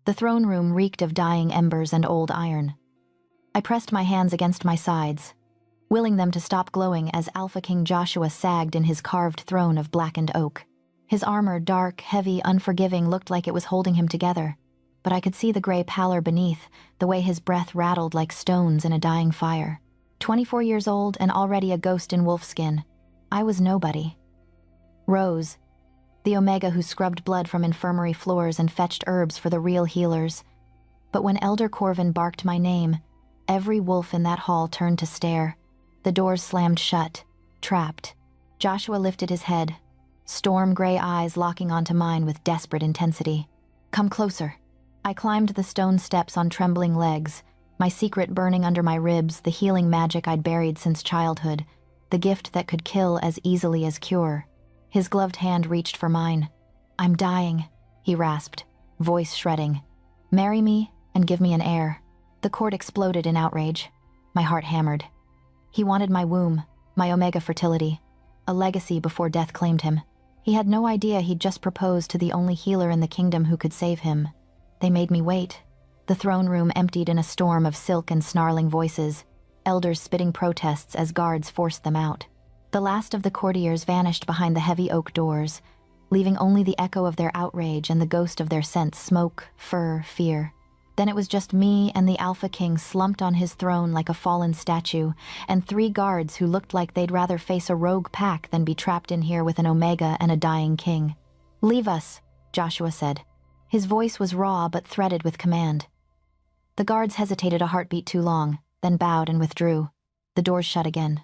The throne room reeked of dying embers and old iron. I pressed my hands against my sides, willing them to stop glowing as Alpha King Joshua sagged in his carved throne of blackened oak. His armor, dark, heavy, unforgiving, looked like it was holding him together, but I could see the gray pallor beneath, the way his breath rattled like stones in a dying fire. 24 years old and already a ghost in wolfskin. I was nobody. Rose, the Omega who scrubbed blood from infirmary floors and fetched herbs for the real healers. But when Elder Corvin barked my name, every wolf in that hall turned to stare. The doors slammed shut, trapped. Joshua lifted his head, storm-gray eyes locking onto mine with desperate intensity. Come closer. I climbed the stone steps on trembling legs, my secret burning under my ribs, the healing magic I'd buried since childhood, the gift that could kill as easily as cure. His gloved hand reached for mine. I'm dying, he rasped, voice shredding. Marry me and give me an heir. The court exploded in outrage. My heart hammered. He wanted my womb, my Omega fertility, a legacy before death claimed him. He had no idea he'd just proposed to the only healer in the kingdom who could save him. They made me wait. The throne room emptied in a storm of silk and snarling voices, elders spitting protests as guards forced them out. The last of the courtiers vanished behind the heavy oak doors, leaving only the echo of their outrage and the ghost of their scent: smoke, fur, fear. Then it was just me and the Alpha King slumped on his throne like a fallen statue, and 3 guards who looked like they'd rather face a rogue pack than be trapped in here with an Omega and a dying king. Leave us, Joshua said. His voice was raw but threaded with command. The guards hesitated a heartbeat too long, then bowed and withdrew. The doors shut again,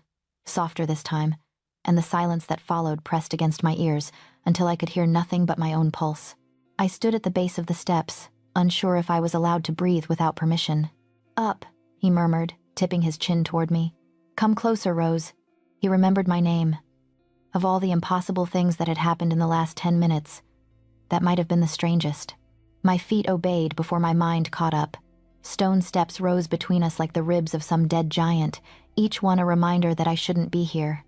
softer this time, and the silence that followed pressed against my ears until I could hear nothing but my own pulse. I stood at the base of the steps, unsure if I was allowed to breathe without permission. Up, he murmured, tipping his chin toward me. Come closer, Rose. He remembered my name. Of all the impossible things that had happened in the last 10 minutes, that might have been the strangest. My feet obeyed before my mind caught up. Stone steps rose between us like the ribs of some dead giant, each one a reminder that I shouldn't be here.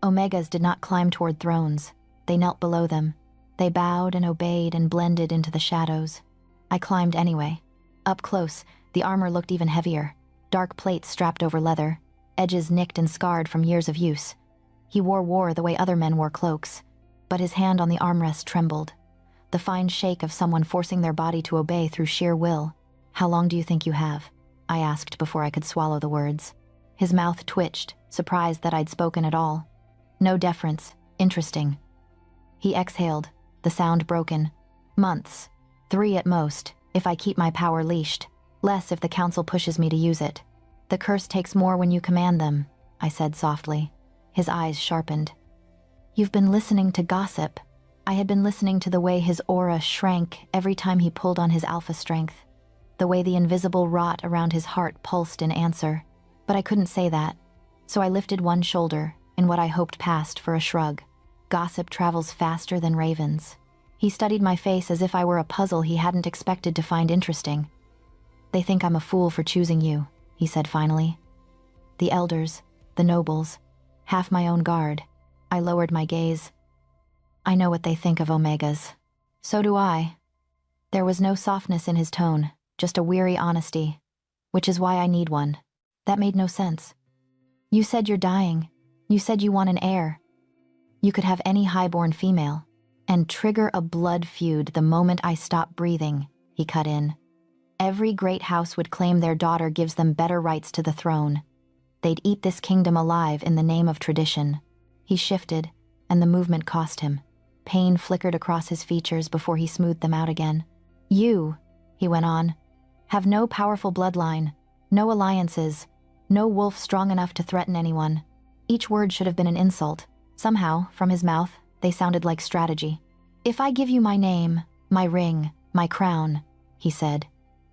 Omegas did not climb toward thrones. They knelt below them. They bowed and obeyed and blended into the shadows. I climbed anyway. Up close, the armor looked even heavier. Dark plates strapped over leather, edges nicked and scarred from years of use. He wore war the way other men wore cloaks, but his hand on the armrest trembled. The fine shake of someone forcing their body to obey through sheer will. How long do you think you have? I asked before I could swallow the words. His mouth twitched, surprised that I'd spoken at all. No deference. Interesting. He exhaled, the sound broken. Months. 3 at most, if I keep my power leashed. Less if the council pushes me to use it. The curse takes more when you command them, I said softly. His eyes sharpened. You've been listening to gossip. I had been listening to the way his aura shrank every time he pulled on his alpha strength. The way the invisible rot around his heart pulsed in answer. But I couldn't say that, so I lifted one shoulder in what I hoped passed for a shrug. Gossip travels faster than ravens. He studied my face as if I were a puzzle he hadn't expected to find interesting. They think I'm a fool for choosing you, he said finally. The elders, the nobles, half my own guard. I lowered my gaze. I know what they think of Omegas. So do I. There was no softness in his tone, just a weary honesty, which is why I need one. That made no sense. You said you're dying. You said you want an heir. You could have any highborn female, and trigger a blood feud the moment I stop breathing, he cut in. Every great house would claim their daughter gives them better rights to the throne. They'd eat this kingdom alive in the name of tradition. He shifted, and the movement cost him. Pain flickered across his features before he smoothed them out again. You, he went on, have no powerful bloodline, no alliances, no wolf strong enough to threaten anyone. Each word should have been an insult. Somehow, from his mouth, they sounded like strategy. If I give you my name, my ring, my crown, he said,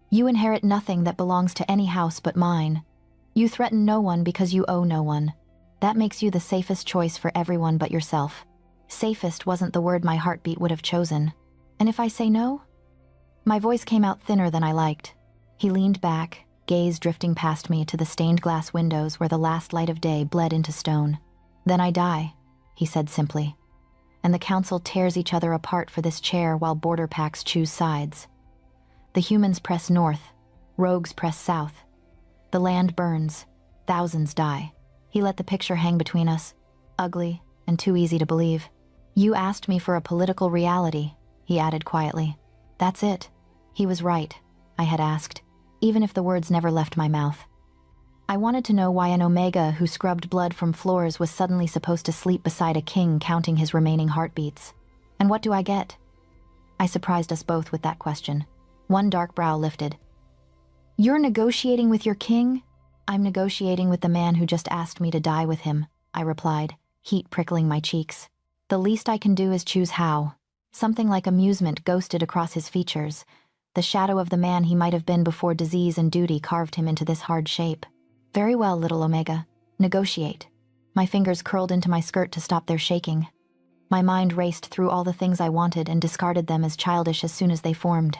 you inherit nothing that belongs to any house but mine. You threaten no one because you owe no one. That makes you the safest choice for everyone but yourself. Safest wasn't the word my heartbeat would have chosen. And if I say no? My voice came out thinner than I liked. He leaned back, gaze drifting past me to the stained glass windows where the last light of day bled into stone. Then I die, he said simply. And the council tears each other apart for this chair while border packs choose sides. The humans press north, rogues press south. The land burns, thousands die. He let the picture hang between us, ugly and too easy to believe. You asked me for a political reality, he added quietly. That's it. He was right, I had asked, even if the words never left my mouth. I wanted to know why an Omega who scrubbed blood from floors was suddenly supposed to sleep beside a king counting his remaining heartbeats. And what do I get? I surprised us both with that question. One dark brow lifted. You're negotiating with your king? I'm negotiating with the man who just asked me to die with him, I replied, heat prickling my cheeks. The least I can do is choose how. Something like amusement ghosted across his features, the shadow of the man he might have been before disease and duty carved him into this hard shape. Very well, little Omega. Negotiate. My fingers curled into my skirt to stop their shaking. My mind raced through all the things I wanted and discarded them as childish as soon as they formed.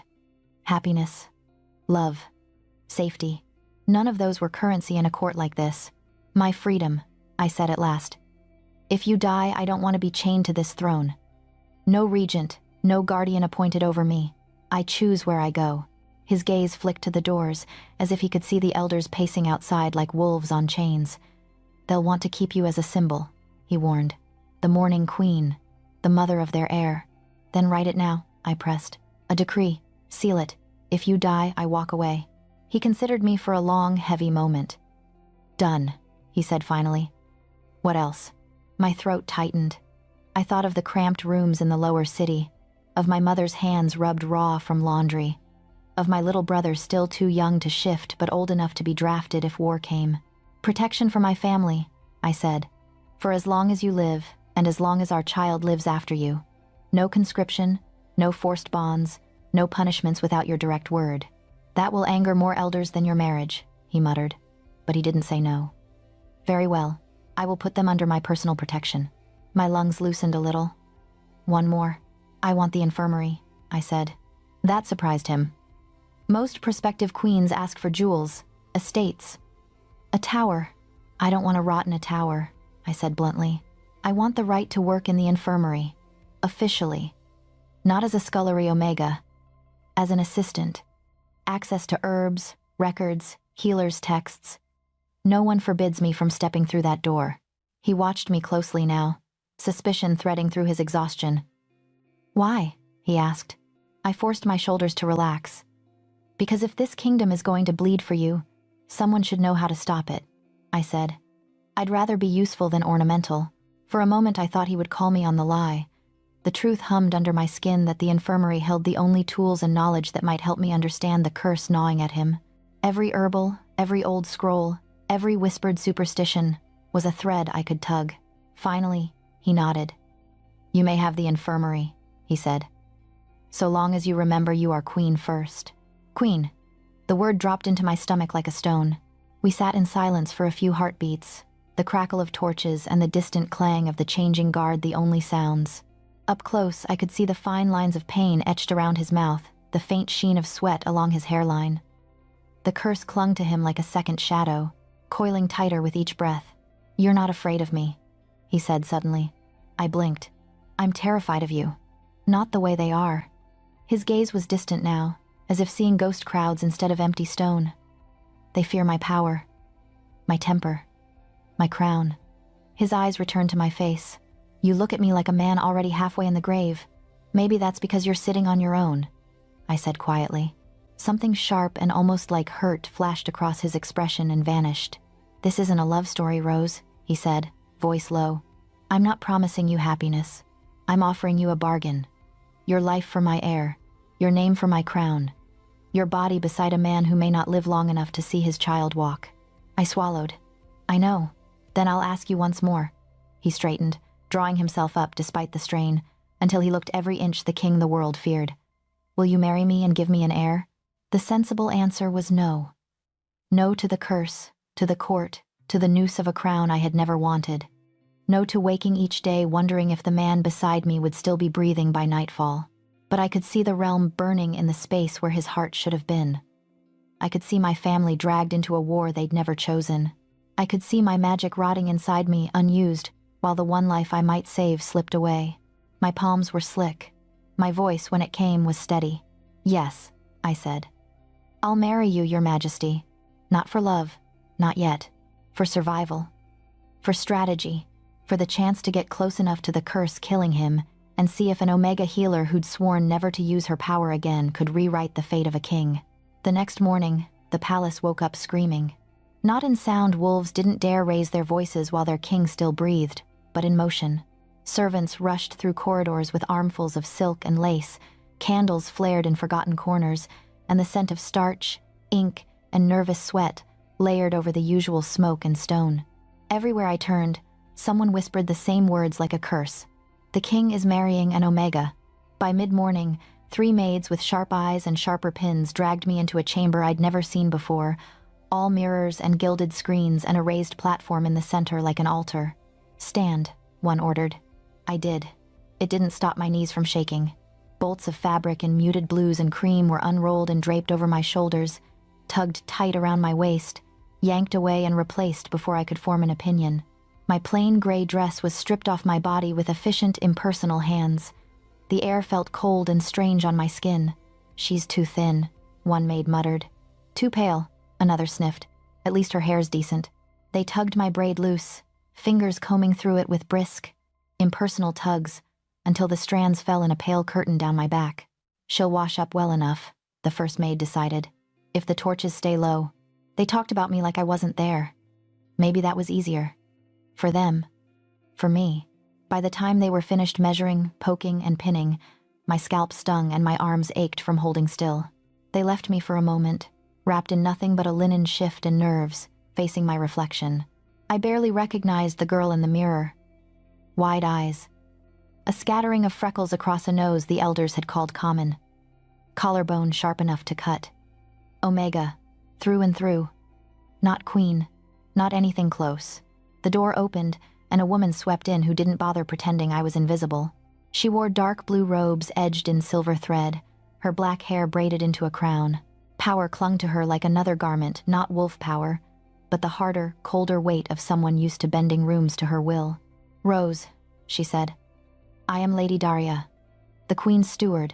Happiness. Love. Safety. None of those were currency in a court like this. My freedom, I said at last. If you die, I don't want to be chained to this throne. No regent, no guardian appointed over me. I choose where I go. His gaze flicked to the doors, as if he could see the elders pacing outside like wolves on chains. They'll want to keep you as a symbol, he warned. The mourning queen, the mother of their heir. Then write it now, I pressed. A decree. Seal it. If you die, I walk away. He considered me for a long, heavy moment. Done, he said finally. What else? My throat tightened. I thought of the cramped rooms in the lower city, of my mother's hands rubbed raw from laundry, of my little brother still too young to shift but old enough to be drafted if war came. Protection for my family, I said. For as long as you live, and as long as our child lives after you. No conscription, no forced bonds, no punishments without your direct word. That will anger more elders than your marriage, he muttered, but he didn't say no. Very well, I will put them under my personal protection. My lungs loosened a little. One more. I want the infirmary, I said. That surprised him. Most prospective queens ask for jewels, estates. A tower. I don't want to rot in a tower, I said bluntly. I want the right to work in the infirmary. Officially. Not as a scullery Omega. As an assistant. Access to herbs, records, healers' texts. No one forbids me from stepping through that door. He watched me closely now, suspicion threading through his exhaustion. Why? He asked. I forced my shoulders to relax. Because if this kingdom is going to bleed for you, someone should know how to stop it, I said. I'd rather be useful than ornamental. For a moment I thought he would call me on the lie. The truth hummed under my skin that the infirmary held the only tools and knowledge that might help me understand the curse gnawing at him. Every herbal, every old scroll, every whispered superstition was a thread I could tug. Finally, he nodded. You may have the infirmary, he said. So long as you remember you are queen first. Queen. The word dropped into my stomach like a stone. We sat in silence for a few heartbeats, the crackle of torches and the distant clang of the changing guard the only sounds. Up close, I could see the fine lines of pain etched around his mouth, the faint sheen of sweat along his hairline. The curse clung to him like a second shadow, coiling tighter with each breath. You're not afraid of me, he said suddenly. I blinked. I'm terrified of you. Not the way they are. His gaze was distant now, as if seeing ghost crowds instead of empty stone. They fear my power, my temper, my crown. His eyes returned to my face. You look at me like a man already halfway in the grave. Maybe that's because you're sitting on your own, I said quietly. Something sharp and almost like hurt flashed across his expression and vanished. This isn't a love story, Rose, he said, voice low. I'm not promising you happiness. I'm offering you a bargain. Your life for my heir, your name for my crown, your body beside a man who may not live long enough to see his child walk. I swallowed. I know. Then I'll ask you once more. He straightened, drawing himself up despite the strain, until he looked every inch the king the world feared. Will you marry me and give me an heir? The sensible answer was no. No to the curse, to the court, to the noose of a crown I had never wanted. No to waking each day wondering if the man beside me would still be breathing by nightfall. But I could see the realm burning in the space where his heart should have been. I could see my family dragged into a war they'd never chosen. I could see my magic rotting inside me, unused, while the one life I might save slipped away. My palms were slick. My voice, when it came, was steady. Yes, I said. I'll marry you, Your Majesty. Not for love, not yet. For survival. For strategy. For the chance to get close enough to the curse killing him and see if an Omega healer who'd sworn never to use her power again could rewrite the fate of a king. The next morning, the palace woke up screaming. Not in sound, wolves didn't dare raise their voices while their king still breathed, but in motion. Servants rushed through corridors with armfuls of silk and lace, candles flared in forgotten corners, and the scent of starch, ink, and nervous sweat layered over the usual smoke and stone. Everywhere I turned, someone whispered the same words like a curse. The king is marrying an Omega. By mid-morning, 3 maids with sharp eyes and sharper pins dragged me into a chamber I'd never seen before, all mirrors and gilded screens and a raised platform in the center like an altar. Stand, one ordered. I did. It didn't stop my knees from shaking. Bolts of fabric in muted blues and cream were unrolled and draped over my shoulders, tugged tight around my waist, yanked away and replaced before I could form an opinion. My plain gray dress was stripped off my body with efficient, impersonal hands. The air felt cold and strange on my skin. She's too thin, one maid muttered. Too pale, another sniffed. At least her hair's decent. They tugged my braid loose, fingers combing through it with brisk, impersonal tugs, until the strands fell in a pale curtain down my back. She'll wash up well enough, the first maid decided, if the torches stay low. They talked about me like I wasn't there. Maybe that was easier. For them. For me. By the time they were finished measuring, poking, and pinning, my scalp stung and my arms ached from holding still. They left me for a moment, wrapped in nothing but a linen shift and nerves, facing my reflection. I barely recognized the girl in the mirror. Wide eyes. A scattering of freckles across a nose the elders had called common. Collarbone sharp enough to cut. Omega, through and through. Not queen, not anything close. The door opened, and a woman swept in who didn't bother pretending I was invisible. She wore dark blue robes edged in silver thread, her black hair braided into a crown. Power clung to her like another garment, not wolf power, but the harder, colder weight of someone used to bending rooms to her will. Rose, she said. I am Lady Daria, the queen's steward,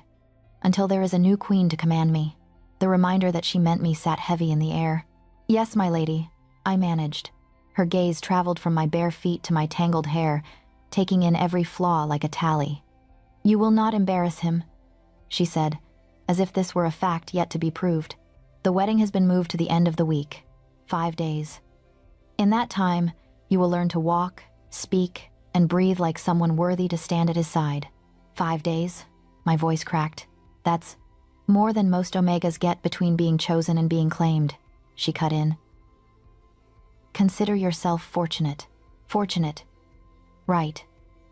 until there is a new queen to command me. The reminder that she meant me sat heavy in the air. Yes, my lady, I managed. Her gaze traveled from my bare feet to my tangled hair, taking in every flaw like a tally. You will not embarrass him, she said, as if this were a fact yet to be proved. The wedding has been moved to the end of the week, 5 days. In that time, you will learn to walk, speak, and breathe like someone worthy to stand at his side. 5 days? My voice cracked. That's more than most Omegas get between being chosen and being claimed, she cut in. Consider yourself fortunate. Fortunate. Right.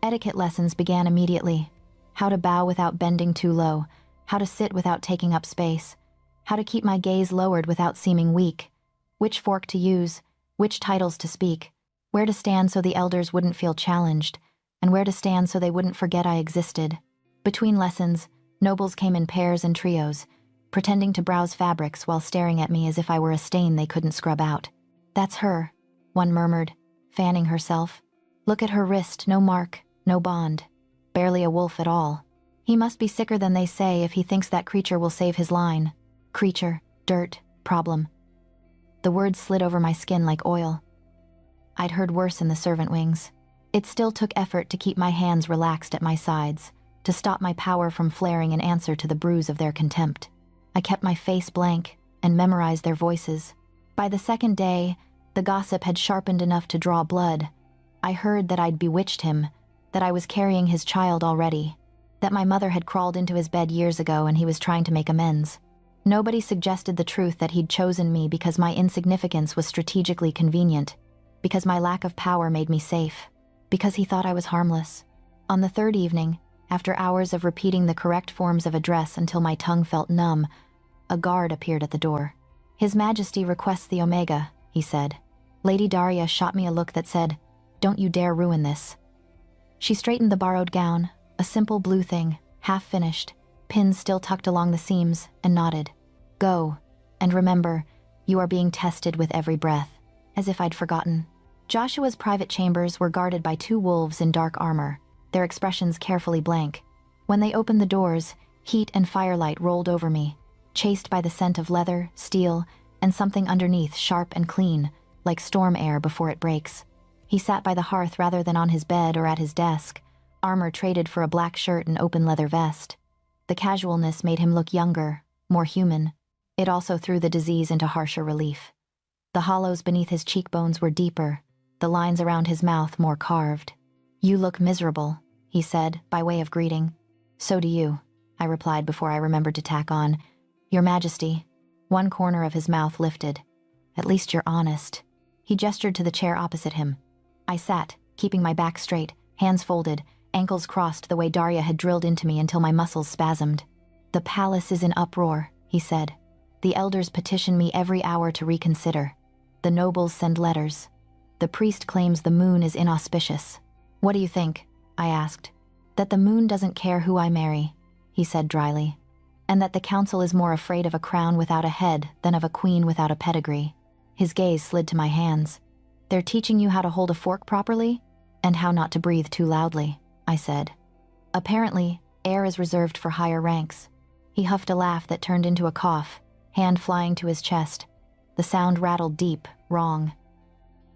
Etiquette lessons began immediately. How to bow without bending too low, how to sit without taking up space, how to keep my gaze lowered without seeming weak, which fork to use, which titles to speak, where to stand so the elders wouldn't feel challenged, and where to stand so they wouldn't forget I existed. Between lessons, nobles came in pairs and trios, pretending to browse fabrics while staring at me as if I were a stain they couldn't scrub out. That's her, one murmured, fanning herself. Look at her wrist, no mark, no bond. Barely a wolf at all. He must be sicker than they say if he thinks that creature will save his line. Creature, dirt, problem. The words slid over my skin like oil. I'd heard worse in the servant wings. It still took effort to keep my hands relaxed at my sides, to stop my power from flaring in answer to the bruise of their contempt. I kept my face blank and memorized their voices. By the second day, the gossip had sharpened enough to draw blood. I heard that I'd bewitched him, that I was carrying his child already, that my mother had crawled into his bed years ago and he was trying to make amends. Nobody suggested the truth that he'd chosen me because my insignificance was strategically convenient, because my lack of power made me safe, because he thought I was harmless. On the third evening, after hours of repeating the correct forms of address until my tongue felt numb, a guard appeared at the door. His Majesty requests the Omega, he said. Lady Daria shot me a look that said, Don't you dare ruin this. She straightened the borrowed gown, a simple blue thing, half finished, pins still tucked along the seams, and nodded. Go, and remember, you are being tested with every breath. As if I'd forgotten. Joshua's private chambers were guarded by 2 wolves in dark armor, their expressions carefully blank. When they opened the doors, heat and firelight rolled over me. chased by the scent of leather, steel, and something underneath sharp and clean, like storm air before it breaks. He sat by the hearth rather than on his bed or at his desk, armor traded for a black shirt and open leather vest. The casualness made him look younger, more human. It also threw the disease into harsher relief. The hollows beneath his cheekbones were deeper, the lines around his mouth more carved. "You look miserable," he said, by way of greeting. "So do you," I replied before I remembered to tack on, "Your Majesty." One corner of his mouth lifted. "At least you're honest." He gestured to the chair opposite him. I sat, keeping my back straight, hands folded, ankles crossed the way Darya had drilled into me until my muscles spasmed. "The palace is in uproar," he said. "The elders petition me every hour to reconsider. The nobles send letters. The priest claims the moon is inauspicious." "What do you think?" I asked. "That the moon doesn't care who I marry," he said dryly, "and that the council is more afraid of a crown without a head than of a queen without a pedigree." His gaze slid to my hands. "They're teaching you how to hold a fork properly? And how not to breathe too loudly," I said. "Apparently, air is reserved for higher ranks." He huffed a laugh that turned into a cough, hand flying to his chest. The sound rattled deep, wrong.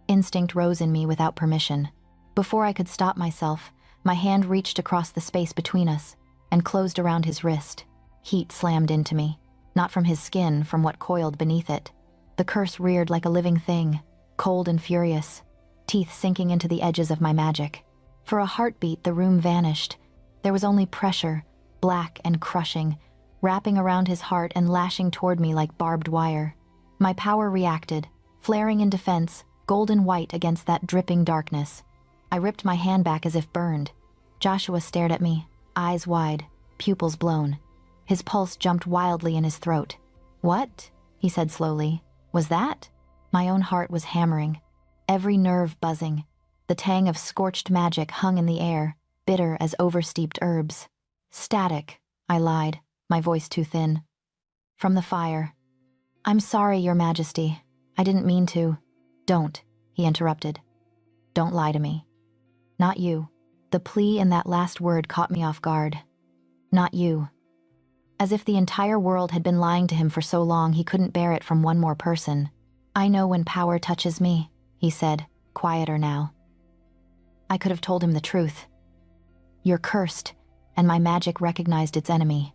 Instinct rose in me without permission. Before I could stop myself, my hand reached across the space between us and closed around his wrist. Heat slammed into me, not from his skin, from what coiled beneath it. The curse reared like a living thing, cold and furious, teeth sinking into the edges of my magic. For a heartbeat, the room vanished. There was only pressure, black and crushing, wrapping around his heart and lashing toward me like barbed wire. My power reacted, flaring in defense, golden white against that dripping darkness. I ripped my hand back as if burned. Joshua stared at me, eyes wide, pupils blown. His pulse jumped wildly in his throat. "What?" he said slowly. "Was that?" My own heart was hammering, every nerve buzzing. The tang of scorched magic hung in the air, bitter as oversteeped herbs. "Static," I lied, my voice too thin. "From the fire." "I'm sorry, Your Majesty. I didn't mean to." "Don't," he interrupted. "Don't lie to me." "Not you." The plea in that last word caught me off guard. "Not you." As if the entire world had been lying to him for so long he couldn't bear it from one more person. "I know when power touches me," he said, quieter now. I could have told him the truth. "You're cursed, and my magic recognized its enemy.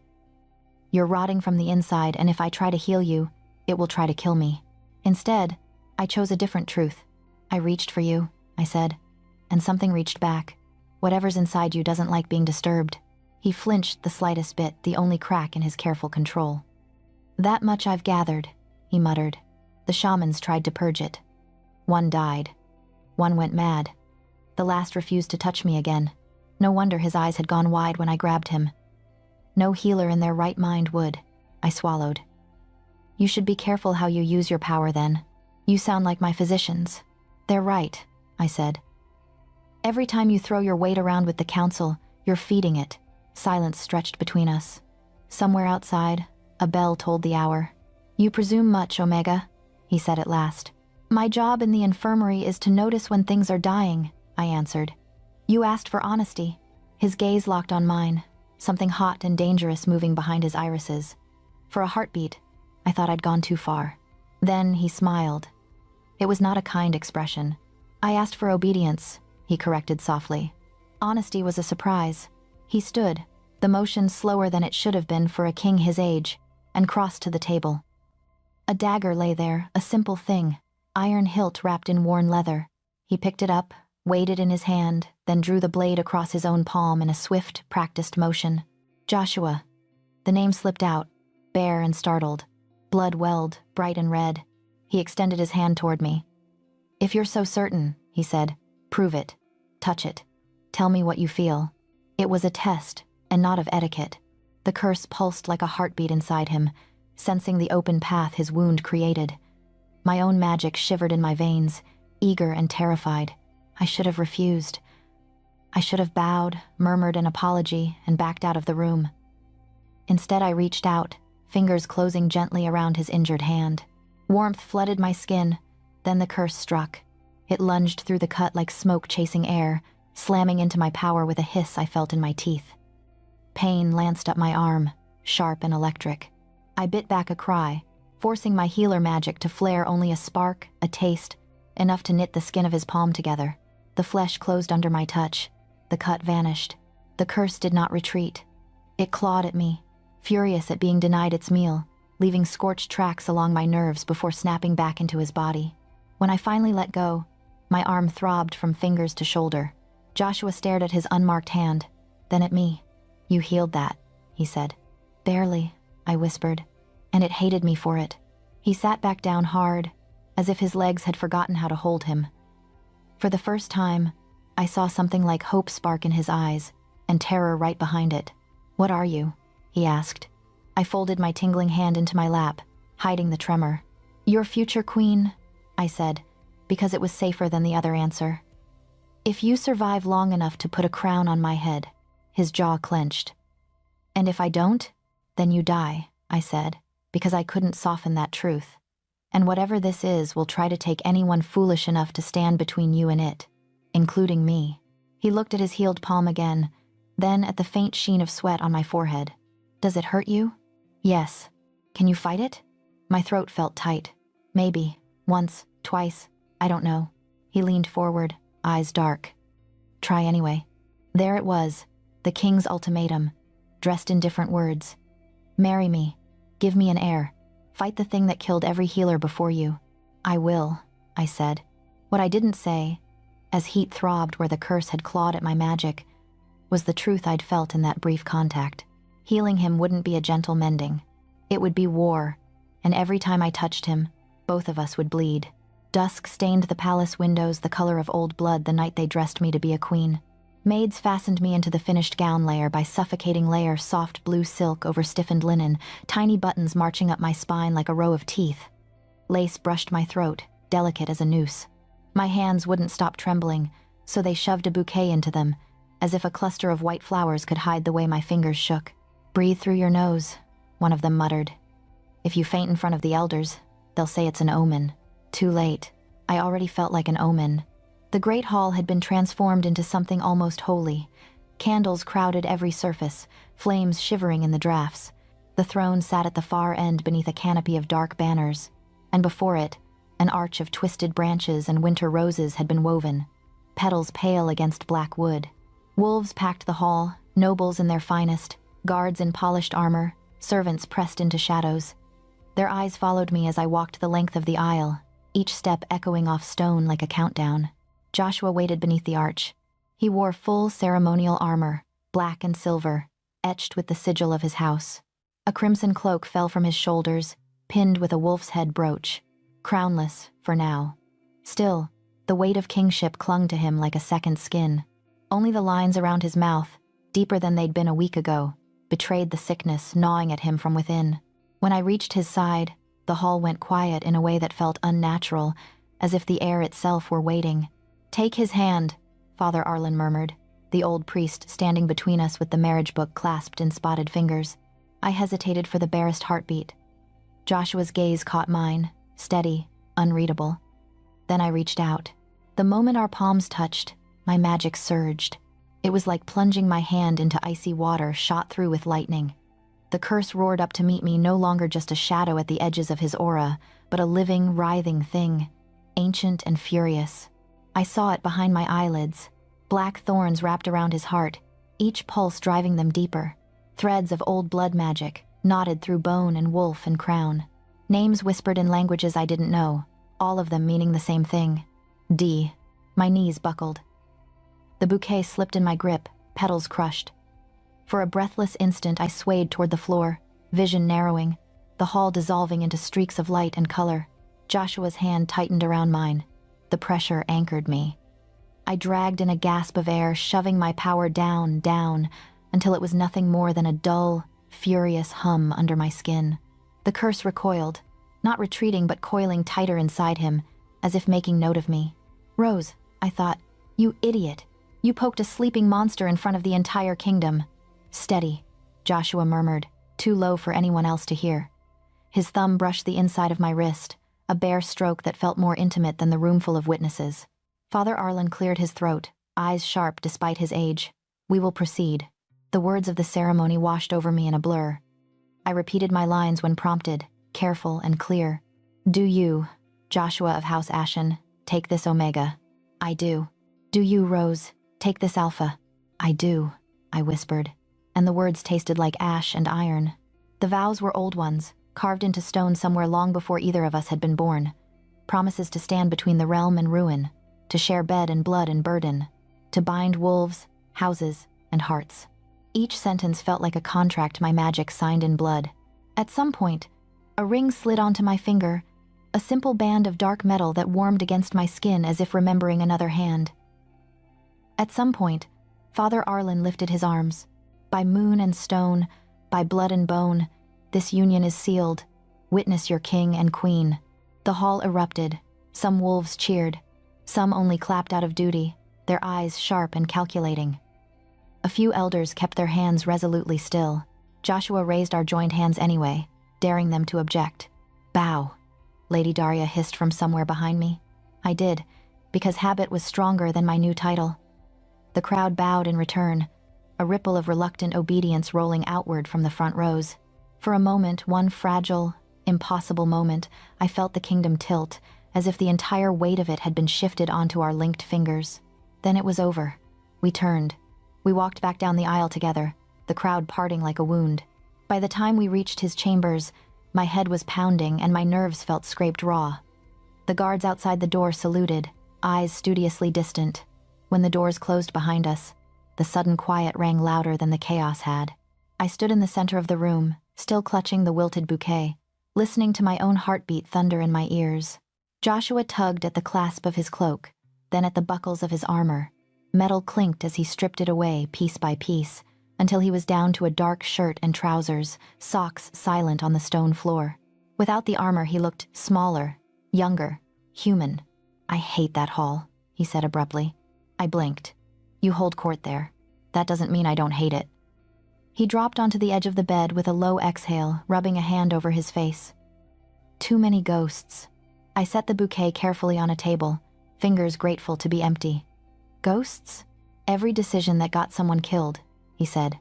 You're rotting from the inside, and if I try to heal you, it will try to kill me." Instead, I chose a different truth. "I reached for you," I said, "and something reached back. Whatever's inside you doesn't like being disturbed." He flinched the slightest bit, the only crack in his careful control. "That much I've gathered," he muttered. "The shamans tried to purge it. One died. One went mad. The last refused to touch me again. No wonder his eyes had gone wide when I grabbed him. No healer in their right mind would." I swallowed. "You should be careful how you use your power then. You sound like my physicians." "They're right," I said. "Every time you throw your weight around with the council, you're feeding it." Silence stretched between us. Somewhere outside, a bell tolled the hour. "You presume much, Omega," he said at last. "My job in the infirmary is to notice when things are dying," I answered. "You asked for honesty." His gaze locked on mine, something hot and dangerous moving behind his irises. For a heartbeat, I thought I'd gone too far. Then he smiled. It was not a kind expression. "I asked for obedience," he corrected softly. Honesty was a surprise. He stood, the motion slower than it should have been for a king his age, and crossed to the table. A dagger lay there, a simple thing, iron hilt wrapped in worn leather. He picked it up, weighed it in his hand, then drew the blade across his own palm in a swift, practiced motion. "Joshua." The name slipped out, bare and startled. Blood welled, bright and red. He extended his hand toward me. "If you're so certain," he said, "prove it. Touch it. Tell me what you feel." It was a test, and not of etiquette. The curse pulsed like a heartbeat inside him, sensing the open path his wound created. My own magic shivered in my veins, eager and terrified. I should have refused. I should have bowed, murmured an apology, and backed out of the room. Instead, I reached out, fingers closing gently around his injured hand. Warmth flooded my skin, then the curse struck. It lunged through the cut like smoke chasing air, slamming into my power with a hiss I felt in my teeth. Pain lanced up my arm, sharp and electric. I bit back a cry, forcing my healer magic to flare only a spark, a taste, enough to knit the skin of his palm together. The flesh closed under my touch. The cut vanished. The curse did not retreat. It clawed at me, furious at being denied its meal, leaving scorched tracks along my nerves before snapping back into his body. When I finally let go, my arm throbbed from fingers to shoulder. Joshua stared at his unmarked hand, then at me. "You healed that," he said. "Barely," I whispered, and it hated me for it. He sat back down hard, as if his legs had forgotten how to hold him. For the first time, I saw something like hope spark in his eyes, and terror right behind it. "What are you?" he asked. I folded my tingling hand into my lap, hiding the tremor. "Your future queen," I said, because it was safer than the other answer. "If you survive long enough to put a crown on my head," his jaw clenched. "And if I don't, then you die," I said, because I couldn't soften that truth. "And whatever this is will try to take anyone foolish enough to stand between you and it, including me." He looked at his healed palm again, then at the faint sheen of sweat on my forehead. "Does it hurt you?" "Yes." "Can you fight it?" My throat felt tight. "Maybe. Once, twice. I don't know." He leaned forward, eyes dark. "Try anyway." There it was, the king's ultimatum, dressed in different words. "Marry me. Give me an heir. Fight the thing that killed every healer before you." "I will," I said. What I didn't say, as heat throbbed where the curse had clawed at my magic, was the truth I'd felt in that brief contact. Healing him wouldn't be a gentle mending. It would be war, and every time I touched him, both of us would bleed. Dusk stained the palace windows the color of old blood the night they dressed me to be a queen. Maids fastened me into the finished gown layer by suffocating layer soft blue silk over stiffened linen, tiny buttons marching up my spine like a row of teeth. Lace brushed my throat, delicate as a noose. My hands wouldn't stop trembling, so they shoved a bouquet into them, as if a cluster of white flowers could hide the way my fingers shook. "Breathe through your nose," one of them muttered. "If you faint in front of the elders, they'll say it's an omen." Too late. I already felt like an omen. The great hall had been transformed into something almost holy. Candles crowded every surface, flames shivering in the drafts. The throne sat at the far end beneath a canopy of dark banners, and before it, an arch of twisted branches and winter roses had been woven, petals pale against black wood. Wolves packed the hall, nobles in their finest, guards in polished armor, servants pressed into shadows. Their eyes followed me as I walked the length of the aisle, each step echoing off stone like a countdown. Joshua waited beneath the arch. He wore full ceremonial armor, black and silver, etched with the sigil of his house. A crimson cloak fell from his shoulders, pinned with a wolf's head brooch. Crownless, for now. Still, the weight of kingship clung to him like a second skin. Only the lines around his mouth, deeper than they'd been a week ago, betrayed the sickness gnawing at him from within. When I reached his side, the hall went quiet in a way that felt unnatural, as if the air itself were waiting. "Take his hand," Father Arlen murmured, the old priest standing between us with the marriage book clasped in spotted fingers. I hesitated for the barest heartbeat. Joshua's gaze caught mine, steady, unreadable. Then I reached out. The moment our palms touched, my magic surged. It was like plunging my hand into icy water shot through with lightning. The curse roared up to meet me, no longer just a shadow at the edges of his aura, but a living, writhing thing, ancient and furious. I saw it behind my eyelids, black thorns wrapped around his heart, each pulse driving them deeper. Threads of old blood magic, knotted through bone and wolf and crown. Names whispered in languages I didn't know, all of them meaning the same thing. D. My knees buckled. The bouquet slipped in my grip, petals crushed. For a breathless instant I swayed toward the floor, vision narrowing, the hall dissolving into streaks of light and color. Joshua's hand tightened around mine. The pressure anchored me. I dragged in a gasp of air, shoving my power down, until it was nothing more than a dull, furious hum under my skin. The curse recoiled, not retreating but coiling tighter inside him, as if making note of me. "Rose," I thought, "you idiot. You poked a sleeping monster in front of the entire kingdom." "Steady," Joshua murmured, too low for anyone else to hear. His thumb brushed the inside of my wrist, a bare stroke that felt more intimate than the room full of witnesses. Father Arlen cleared his throat, eyes sharp despite his age. "We will proceed." The words of the ceremony washed over me in a blur. I repeated my lines when prompted, careful and clear. Do you, Joshua of House Ashen, take this Omega? I do. Do you, Rose, take this Alpha? I do, I whispered, and the words tasted like ash and iron. The vows were old ones, carved into stone somewhere long before either of us had been born. Promises to stand between the realm and ruin, to share bed and blood and burden, to bind wolves, houses, and hearts. Each sentence felt like a contract my magic signed in blood. At some point, a ring slid onto my finger, a simple band of dark metal that warmed against my skin as if remembering another hand. At some point, Father Arlen lifted his arms. By moon and stone, by blood and bone, this union is sealed. Witness your king and queen. The hall erupted. Some wolves cheered. Some only clapped out of duty, their eyes sharp and calculating. A few elders kept their hands resolutely still. Joshua raised our joined hands anyway, daring them to object. Bow, Lady Daria hissed from somewhere behind me. I did, because habit was stronger than my new title. The crowd bowed in return, a ripple of reluctant obedience rolling outward from the front rows. For a moment, one fragile, impossible moment, I felt the kingdom tilt, as if the entire weight of it had been shifted onto our linked fingers. Then it was over. We turned. We walked back down the aisle together, the crowd parting like a wound. By the time we reached his chambers, my head was pounding and my nerves felt scraped raw. The guards outside the door saluted, eyes studiously distant. When the doors closed behind us, the sudden quiet rang louder than the chaos had. I stood in the center of the room, still clutching the wilted bouquet, listening to my own heartbeat thunder in my ears. Joshua tugged at the clasp of his cloak, then at the buckles of his armor. Metal clinked as he stripped it away piece by piece, until he was down to a dark shirt and trousers, socks silent on the stone floor. Without the armor, he looked smaller, younger, human. I hate that hall, he said abruptly. I blinked. You hold court there. That doesn't mean I don't hate it. He dropped onto the edge of the bed with a low exhale, rubbing a hand over his face. Too many ghosts. I set the bouquet carefully on a table, fingers grateful to be empty. Ghosts? Every decision that got someone killed, he said.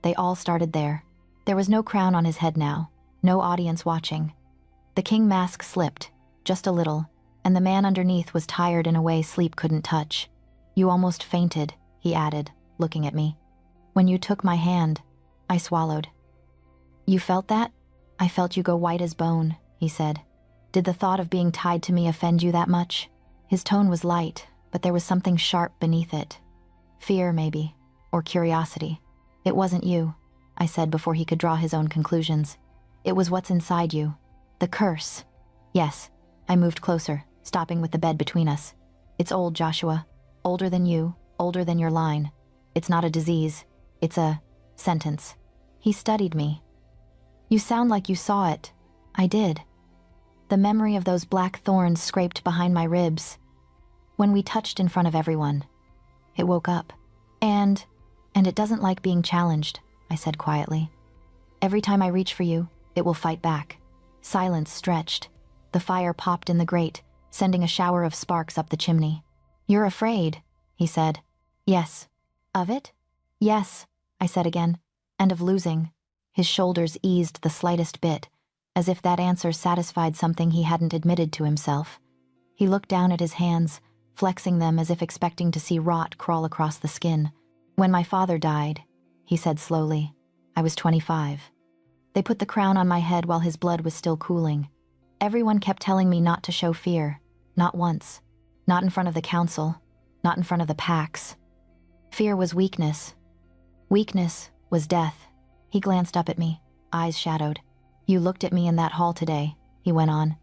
They all started there. There was no crown on his head now, no audience watching. The king mask slipped, just a little, and the man underneath was tired in a way sleep couldn't touch. You almost fainted, he added, looking at me. When you took my hand, I swallowed. You felt that? I felt you go white as bone, he said. Did the thought of being tied to me offend you that much? His tone was light, but there was something sharp beneath it. Fear, maybe, or curiosity. It wasn't you, I said before he could draw his own conclusions. It was what's inside you. The curse. Yes, I moved closer, stopping with the bed between us. It's old, Joshua. Older than you, older than your line. It's not a disease. It's a sentence. He studied me. You sound like you saw it. I did. The memory of those black thorns scraped behind my ribs. When we touched in front of everyone. It woke up. And it doesn't like being challenged, I said quietly. Every time I reach for you, it will fight back. Silence stretched. The fire popped in the grate, sending a shower of sparks up the chimney. You're afraid, he said. Yes. Of it? Yes, I said again. And of losing. His shoulders eased the slightest bit, as if that answer satisfied something he hadn't admitted to himself. He looked down at his hands, flexing them as if expecting to see rot crawl across the skin. When my father died, he said slowly, I was 25. They put the crown on my head while his blood was still cooling. Everyone kept telling me not to show fear, not once. Not in front of the council, not in front of the packs. Fear was weakness. Weakness was death. He glanced up at me, eyes shadowed. You looked at me in that hall today, he went on,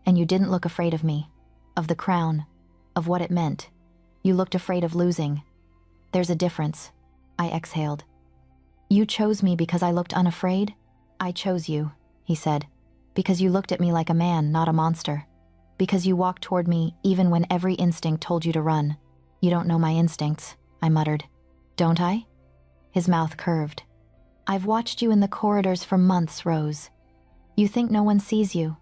and you didn't look afraid of me, of the crown, of what it meant. You looked afraid of losing. There's a difference. I exhaled. You chose me because I looked unafraid? I chose you, he said, because you looked at me like a man, not a monster. Because you walked toward me even when every instinct told you to run. You don't know my instincts, I muttered. Don't I? His mouth curved. I've watched you in the corridors for months, Rose. You think no one sees you.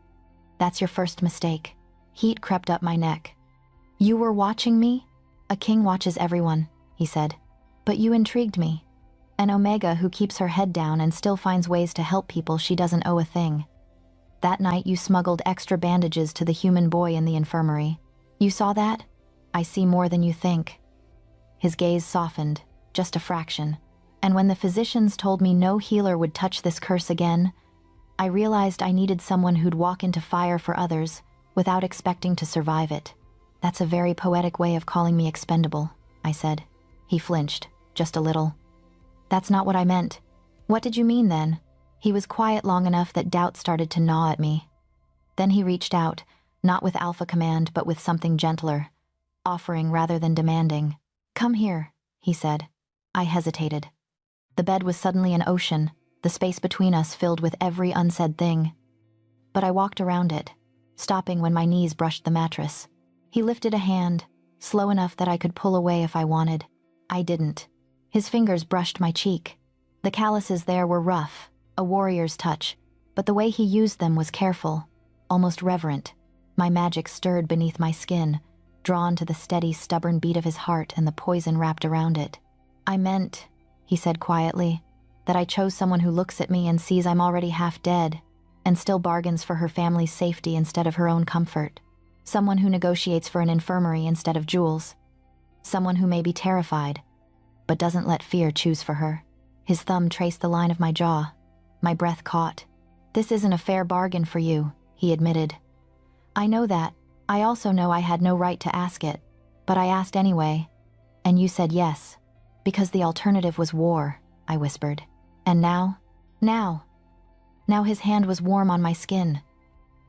That's your first mistake. Heat crept up my neck. You were watching me? A king watches everyone, he said. But you intrigued me. An Omega who keeps her head down and still finds ways to help people she doesn't owe a thing. That night you smuggled extra bandages to the human boy in the infirmary. You saw that? I see more than you think. His gaze softened, just a fraction. And when the physicians told me no healer would touch this curse again, I realized I needed someone who'd walk into fire for others without expecting to survive it. That's a very poetic way of calling me expendable, I said. He flinched, just a little. That's not what I meant. What did you mean then? He was quiet long enough that doubt started to gnaw at me. Then he reached out, not with alpha command but with something gentler, offering rather than demanding. Come here, he said. I hesitated. The bed was suddenly an ocean, the space between us filled with every unsaid thing. But I walked around it, stopping when my knees brushed the mattress. He lifted a hand, slow enough that I could pull away if I wanted. I didn't. His fingers brushed my cheek. The calluses there were rough, a warrior's touch, but the way he used them was careful, almost reverent. My magic stirred beneath my skin, drawn to the steady, stubborn beat of his heart and the poison wrapped around it. I meant, he said quietly, that I chose someone who looks at me and sees I'm already half dead, and still bargains for her family's safety instead of her own comfort. Someone who negotiates for an infirmary instead of jewels. Someone who may be terrified, but doesn't let fear choose for her. His thumb traced the line of my jaw. My breath caught. This isn't a fair bargain for you, he admitted. I know that. I also know I had no right to ask it, but I asked anyway. And you said yes, because the alternative was war, I whispered. And now? Now his hand was warm on my skin.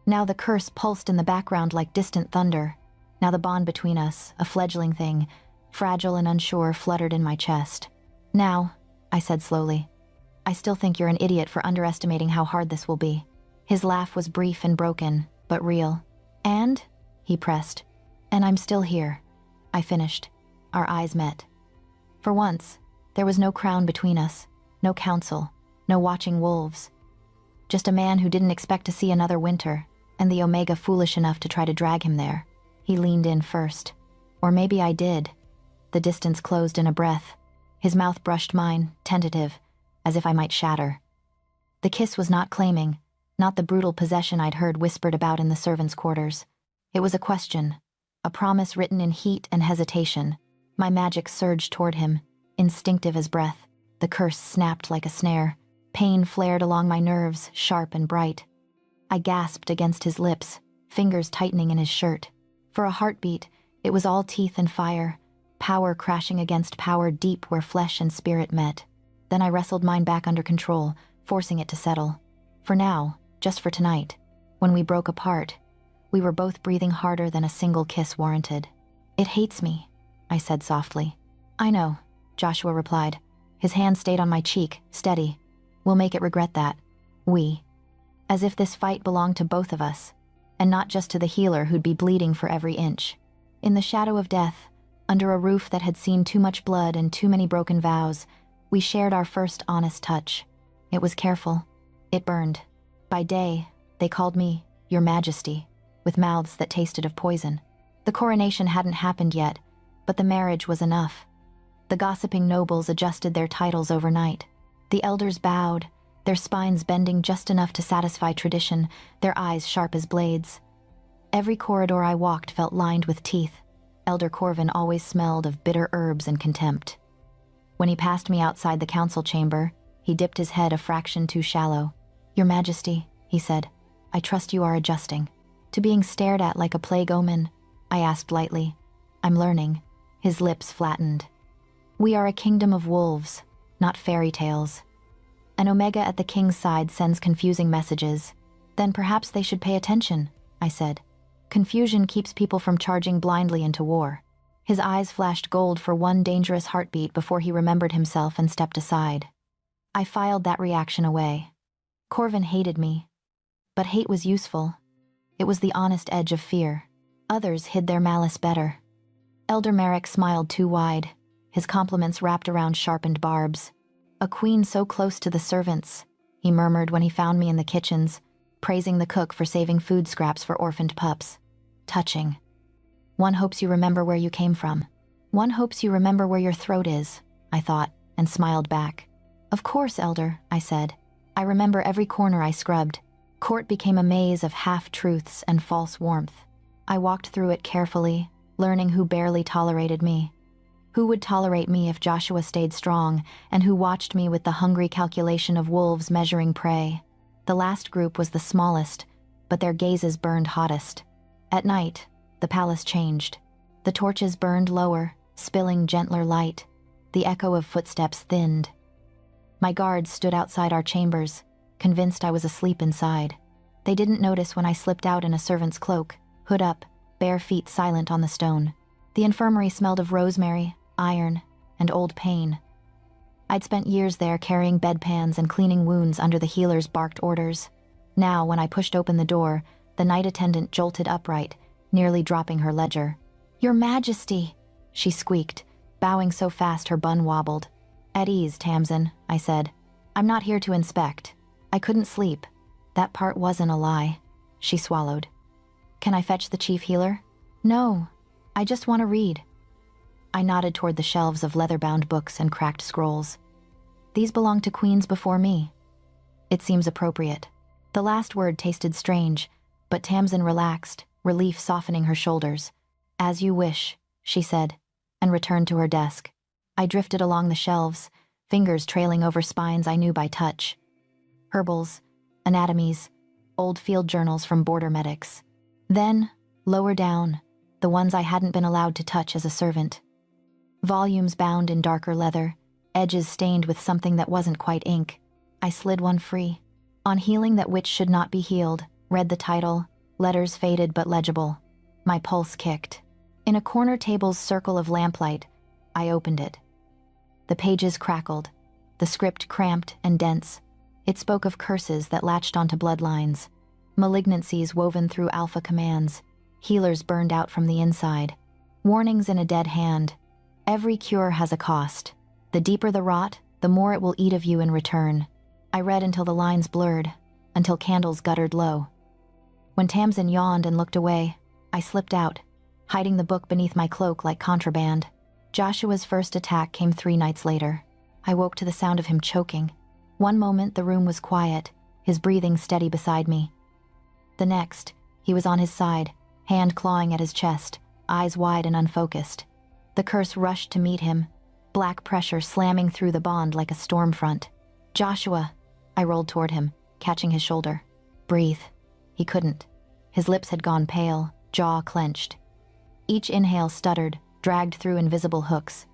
Now the curse pulsed in the background like distant thunder. Now the bond between us, a fledgling thing, fragile and unsure, fluttered in my chest. Now, I said slowly, I still think you're an idiot for underestimating how hard this will be. His laugh was brief and broken, but real. And? He pressed. And I'm still here. I finished. Our eyes met. For once, there was no crown between us, no council, no watching wolves. Just a man who didn't expect to see another winter, and the Omega foolish enough to try to drag him there. He leaned in first. Or maybe I did. The distance closed in a breath. His mouth brushed mine, tentative, as if I might shatter. The kiss was not claiming, not the brutal possession I'd heard whispered about in the servants' quarters. It was a question, a promise written in heat and hesitation. My magic surged toward him, instinctive as breath. The curse snapped like a snare. Pain flared along my nerves, sharp and bright. I gasped against his lips, fingers tightening in his shirt. For a heartbeat, it was all teeth and fire, power crashing against power deep where flesh and spirit met. Then I wrestled mine back under control, forcing it to settle. For now, just for tonight. When we broke apart, we were both breathing harder than a single kiss warranted. It hates me, I said softly. I know, Joshua replied. His hand stayed on my cheek, steady. We'll make it regret that. We. As if this fight belonged to both of us, and not just to the healer who'd be bleeding for every inch. In the shadow of death, under a roof that had seen too much blood and too many broken vows, we shared our first honest touch. It was careful. It burned. By day, they called me Your Majesty, with mouths that tasted of poison. The coronation hadn't happened yet, but the marriage was enough. The gossiping nobles adjusted their titles overnight. The elders bowed, their spines bending just enough to satisfy tradition, their eyes sharp as blades. Every corridor I walked felt lined with teeth. Elder Corvin always smelled of bitter herbs and contempt. When he passed me outside the council chamber, he dipped his head a fraction too shallow. Your Majesty, he said, I trust you are adjusting. To being stared at like a plague omen, I asked lightly. I'm learning. His lips flattened. We are a kingdom of wolves, not fairy tales. An Omega at the king's side sends confusing messages. Then perhaps they should pay attention, I said. Confusion keeps people from charging blindly into war. His eyes flashed gold for one dangerous heartbeat before he remembered himself and stepped aside. I filed that reaction away. Corvin hated me. But hate was useful. It was the honest edge of fear. Others hid their malice better. Elder Merrick smiled too wide, his compliments wrapped around sharpened barbs. A queen so close to the servants, he murmured when he found me in the kitchens, praising the cook for saving food scraps for orphaned pups. Touching. One hopes you remember where you came from. One hopes you remember where your throat is, I thought, and smiled back. Of course, Elder, I said. I remember every corner I scrubbed. Court became a maze of half-truths and false warmth. I walked through it carefully, learning who barely tolerated me. Who would tolerate me if Joshua stayed strong, and who watched me with the hungry calculation of wolves measuring prey. The last group was the smallest, but their gazes burned hottest. At night, the palace changed. The torches burned lower, spilling gentler light. The echo of footsteps thinned. My guards stood outside our chambers, convinced I was asleep inside. They didn't notice when I slipped out in a servant's cloak, hood up, bare feet silent on the stone. The infirmary smelled of rosemary, iron, and old pain. I'd spent years there carrying bedpans and cleaning wounds under the healer's barked orders. Now, when I pushed open the door, the night attendant jolted upright, nearly dropping her ledger. "Your Majesty," she squeaked, bowing so fast her bun wobbled. "At ease, Tamsin," I said. "I'm not here to inspect. I couldn't sleep. That part wasn't a lie." She swallowed. "Can I fetch the chief healer?" "No, I just want to read." I nodded toward the shelves of leather-bound books and cracked scrolls. "These belong to queens before me." "It seems appropriate." The last word tasted strange, but Tamsin relaxed, relief softening her shoulders. "As you wish," she said, and returned to her desk. I drifted along the shelves, fingers trailing over spines I knew by touch. Herbals, anatomies, old field journals from border medics. Then, lower down, the ones I hadn't been allowed to touch as a servant. Volumes bound in darker leather, edges stained with something that wasn't quite ink. I slid one free. On Healing That Which Should Not Be Healed, read the title, letters faded but legible. My pulse kicked. In a corner table's circle of lamplight, I opened it. The pages crackled, the script cramped and dense. It spoke of curses that latched onto bloodlines, malignancies woven through alpha commands, healers burned out from the inside, warnings in a dead hand. Every cure has a cost. The deeper the rot, the more it will eat of you in return. I read until the lines blurred, until candles guttered low. When Tamsin yawned and looked away, I slipped out, hiding the book beneath my cloak like contraband. Joshua's first attack came 3 nights later. I woke to the sound of him choking. One moment the room was quiet, his breathing steady beside me. The next, he was on his side, hand clawing at his chest, eyes wide and unfocused. The curse rushed to meet him, black pressure slamming through the bond like a storm front. "Joshua," I rolled toward him, catching his shoulder. "Breathe." He couldn't. His lips had gone pale, jaw clenched. Each inhale stuttered, dragged through invisible hooks.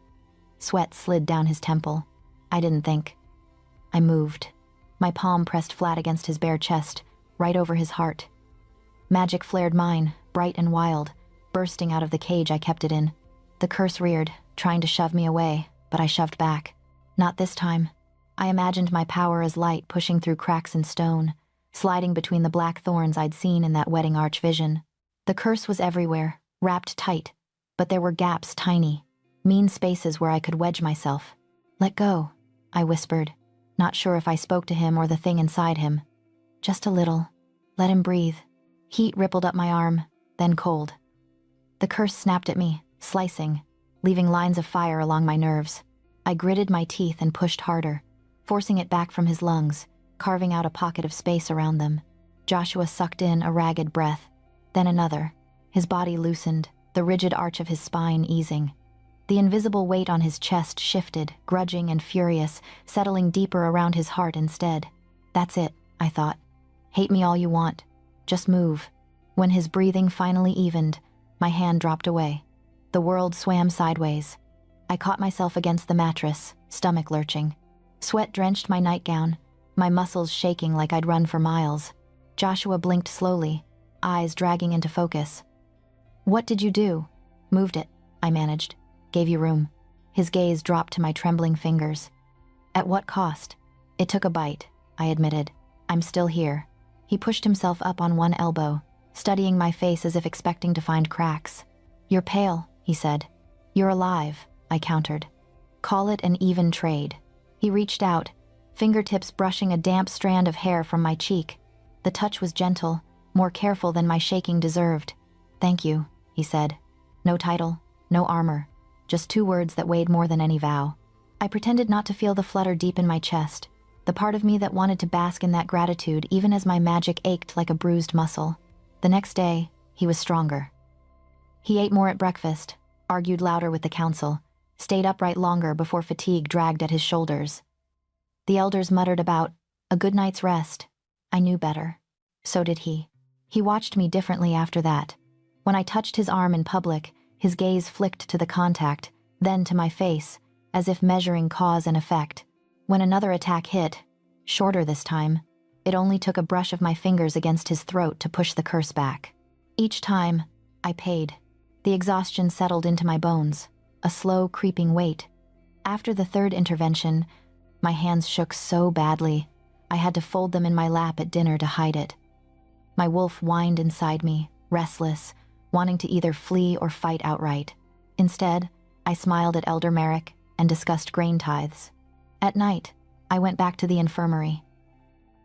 Sweat slid down his temple. I didn't think. I moved. My palm pressed flat against his bare chest, right over his heart. Magic flared mine, bright and wild, bursting out of the cage I kept it in. The curse reared, trying to shove me away, but I shoved back. Not this time. I imagined my power as light pushing through cracks in stone, sliding between the black thorns I'd seen in that wedding arch vision. The curse was everywhere, wrapped tight, but there were gaps tiny, mean spaces where I could wedge myself. "Let go," I whispered, not sure if I spoke to him or the thing inside him. "Just a little. Let him breathe." Heat rippled up my arm, then cold. The curse snapped at me, slicing, leaving lines of fire along my nerves. I gritted my teeth and pushed harder, forcing it back from his lungs, carving out a pocket of space around them. Joshua sucked in a ragged breath, then another. His body loosened, the rigid arch of his spine easing. The invisible weight on his chest shifted, grudging and furious, settling deeper around his heart instead. That's it, I thought. Hate me all you want. Just move. When his breathing finally evened, my hand dropped away. The world swam sideways. I caught myself against the mattress, stomach lurching. Sweat drenched my nightgown, my muscles shaking like I'd run for miles. Joshua blinked slowly, eyes dragging into focus. "What did you do?" "Moved it," I managed. "Gave you room." His gaze dropped to my trembling fingers. "At what cost?" "It took a bite," I admitted. "I'm still here." He pushed himself up on one elbow, studying my face as if expecting to find cracks. "You're pale," he said. "You're alive," I countered. "Call it an even trade." He reached out, fingertips brushing a damp strand of hair from my cheek. The touch was gentle, more careful than my shaking deserved. "Thank you," he said. No title, no armor, just 2 words that weighed more than any vow. I pretended not to feel the flutter deep in my chest, the part of me that wanted to bask in that gratitude even as my magic ached like a bruised muscle. The next day, he was stronger. He ate more at breakfast, argued louder with the council, stayed upright longer before fatigue dragged at his shoulders. The elders muttered about a good night's rest. I knew better. So did he. He watched me differently after that. When I touched his arm in public, his gaze flicked to the contact, then to my face, as if measuring cause and effect. When another attack hit, shorter this time, it only took a brush of my fingers against his throat to push the curse back. Each time, I paid. The exhaustion settled into my bones, a slow, creeping weight. After the third intervention, my hands shook so badly, I had to fold them in my lap at dinner to hide it. My wolf whined inside me, restless, wanting to either flee or fight outright. Instead, I smiled at Elder Merrick and discussed grain tithes. At night, I went back to the infirmary.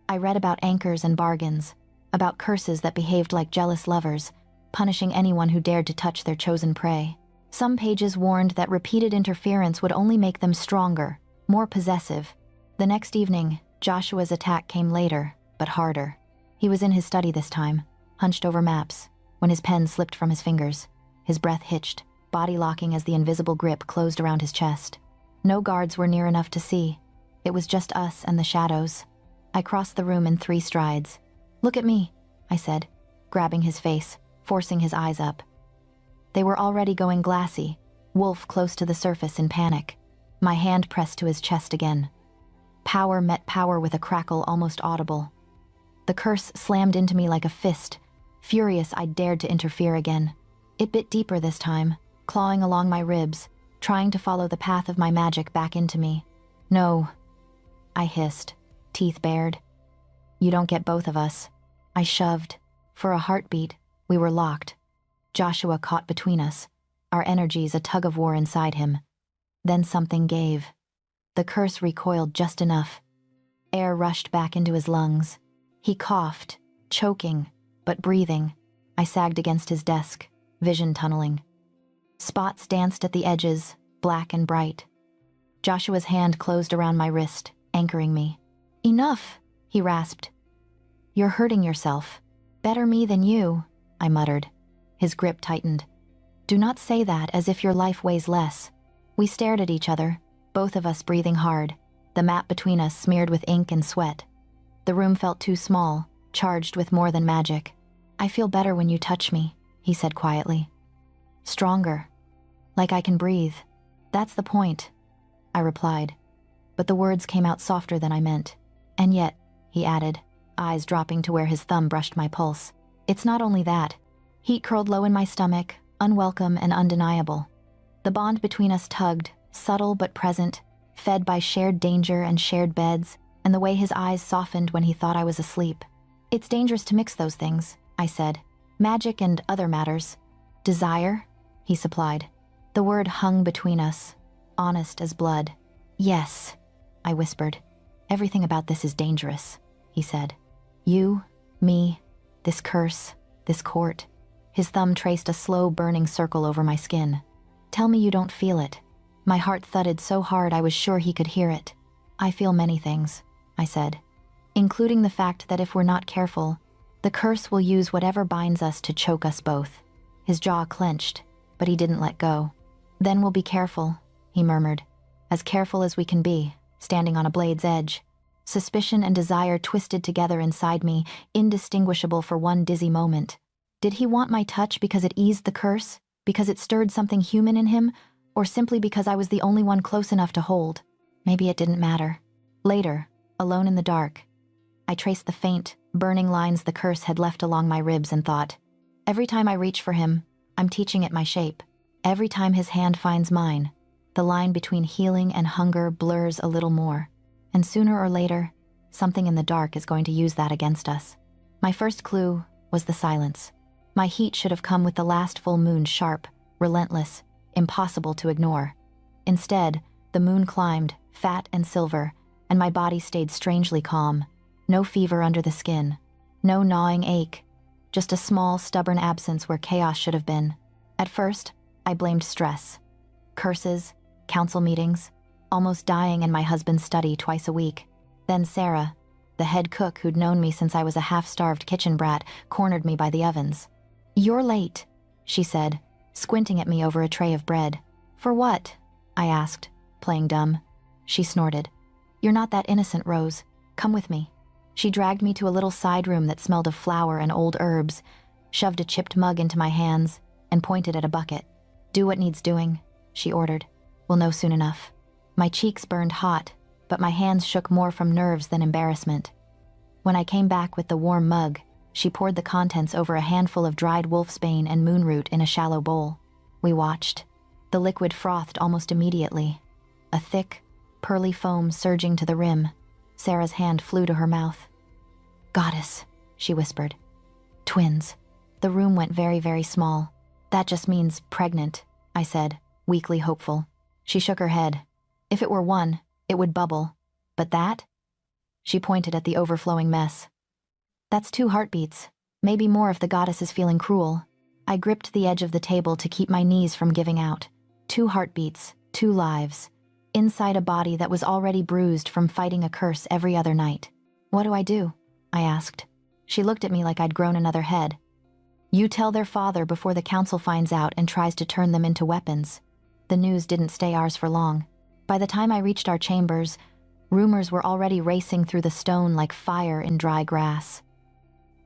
I read about anchors and bargains, about curses that behaved like jealous lovers, punishing anyone who dared to touch their chosen prey. Some pages warned that repeated interference would only make them stronger, more possessive. The next evening, Joshua's attack came later, but harder. He was in his study this time, hunched over maps, when his pen slipped from his fingers. His breath hitched, body locking as the invisible grip closed around his chest. No guards were near enough to see. It was just us and the shadows. I crossed the room in 3 strides. "Look at me," I said, grabbing his face, forcing his eyes up. They were already going glassy, Wolf close to the surface in panic. My hand pressed to his chest again. Power met power with a crackle almost audible. The curse slammed into me like a fist. Furious, I dared to interfere again. It bit deeper this time, clawing along my ribs, trying to follow the path of my magic back into me. "No," I hissed, teeth bared. "You don't get both of us." I shoved. For a heartbeat, we were locked. Joshua caught between us, our energies a tug-of-war inside him. Then something gave. The curse recoiled just enough. Air rushed back into his lungs. He coughed, choking, but breathing. I sagged against his desk, vision tunneling. Spots danced at the edges, black and bright. Joshua's hand closed around my wrist, anchoring me. "Enough," he rasped. "You're hurting yourself. Better me than you," I muttered. His grip tightened. "Do not say that as if your life weighs less." We stared at each other, both of us breathing hard, the map between us smeared with ink and sweat. The room felt too small, charged with more than magic. "I feel better when you touch me," he said quietly. "Stronger. Like I can breathe. That's the point," I replied. But the words came out softer than I meant. "And yet," he added, eyes dropping to where his thumb brushed my pulse, "it's not only that." Heat curled low in my stomach, unwelcome and undeniable. The bond between us tugged, subtle but present, fed by shared danger and shared beds, and the way his eyes softened when he thought I was asleep. "It's dangerous to mix those things," I said. "Magic and other matters." "Desire?" he supplied. The word hung between us, honest as blood. "Yes," I whispered. "Everything about this is dangerous," he said. "You, me, this curse, this court." His thumb traced a slow burning circle over my skin. "Tell me you don't feel it." My heart thudded so hard I was sure he could hear it. "I feel many things," I said, "including the fact that if we're not careful, the curse will use whatever binds us to choke us both." His jaw clenched, but he didn't let go. "Then we'll be careful," he murmured, "as careful as we can be, standing on a blade's edge." Suspicion and desire twisted together inside me, indistinguishable for one dizzy moment. Did he want my touch because it eased the curse, because it stirred something human in him, or simply because I was the only one close enough to hold? Maybe it didn't matter. Later, alone in the dark, I traced the faint, burning lines the curse had left along my ribs and thought, every time I reach for him, I'm teaching it my shape. Every time his hand finds mine, the line between healing and hunger blurs a little more. And sooner or later, something in the dark is going to use that against us. My first clue was the silence. My heat should have come with the last full moon, sharp, relentless, impossible to ignore. Instead, the moon climbed, fat and silver, and my body stayed strangely calm. No fever under the skin, no gnawing ache, just a small, stubborn absence where chaos should have been. At first, I blamed stress. Curses, council meetings, almost dying in my husband's study twice a week. Then Sarah, the head cook who'd known me since I was a half-starved kitchen brat, cornered me by the ovens. "You're late," she said, squinting at me over a tray of bread. "For what?" I asked, playing dumb. She snorted. "You're not that innocent, Rose. Come with me." She dragged me to a little side room that smelled of flour and old herbs, shoved a chipped mug into my hands, and pointed at a bucket. "Do what needs doing," she ordered. "We'll know soon enough." My cheeks burned hot, but my hands shook more from nerves than embarrassment. When I came back with the warm mug, she poured the contents over a handful of dried wolfsbane and moonroot in a shallow bowl. We watched. The liquid frothed almost immediately, a thick, pearly foam surging to the rim. Sarah's hand flew to her mouth. "Goddess," she whispered. "Twins." The room went very, very small. "That just means pregnant," I said, weakly hopeful. She shook her head. "If it were one, it would bubble. But that?" She pointed at the overflowing mess. "That's 2 heartbeats, maybe more if the goddess is feeling cruel." I gripped the edge of the table to keep my knees from giving out. 2 heartbeats, 2 lives, inside a body that was already bruised from fighting a curse every other night. "What do I do?" I asked. She looked at me like I'd grown another head. "You tell their father before the council finds out and tries to turn them into weapons." The news didn't stay ours for long. By the time I reached our chambers, rumors were already racing through the stone like fire in dry grass.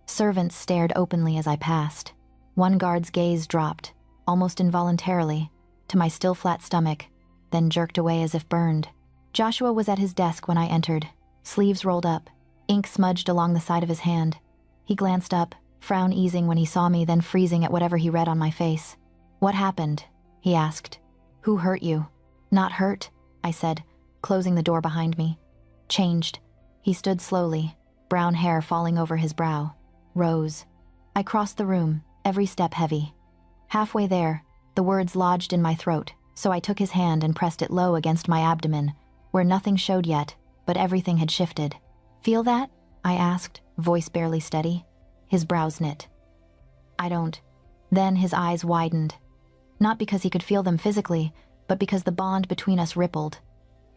Servants stared openly as I passed. One guard's gaze dropped, almost involuntarily, to my still flat stomach, then jerked away as if burned. Joshua was at his desk when I entered, sleeves rolled up, ink smudged along the side of his hand. He glanced up, frown easing when he saw me, then freezing at whatever he read on my face. "What happened?" he asked. "Who hurt you?" "Not hurt," I said, closing the door behind me. "Changed." He stood slowly, brown hair falling over his brow. "Rose." I crossed the room, every step heavy. Halfway there, the words lodged in my throat, so I took his hand and pressed it low against my abdomen, where nothing showed yet, but everything had shifted. "Feel that?" I asked, voice barely steady. His brows knit. "I don't." Then his eyes widened. Not because he could feel them physically, but because the bond between us rippled.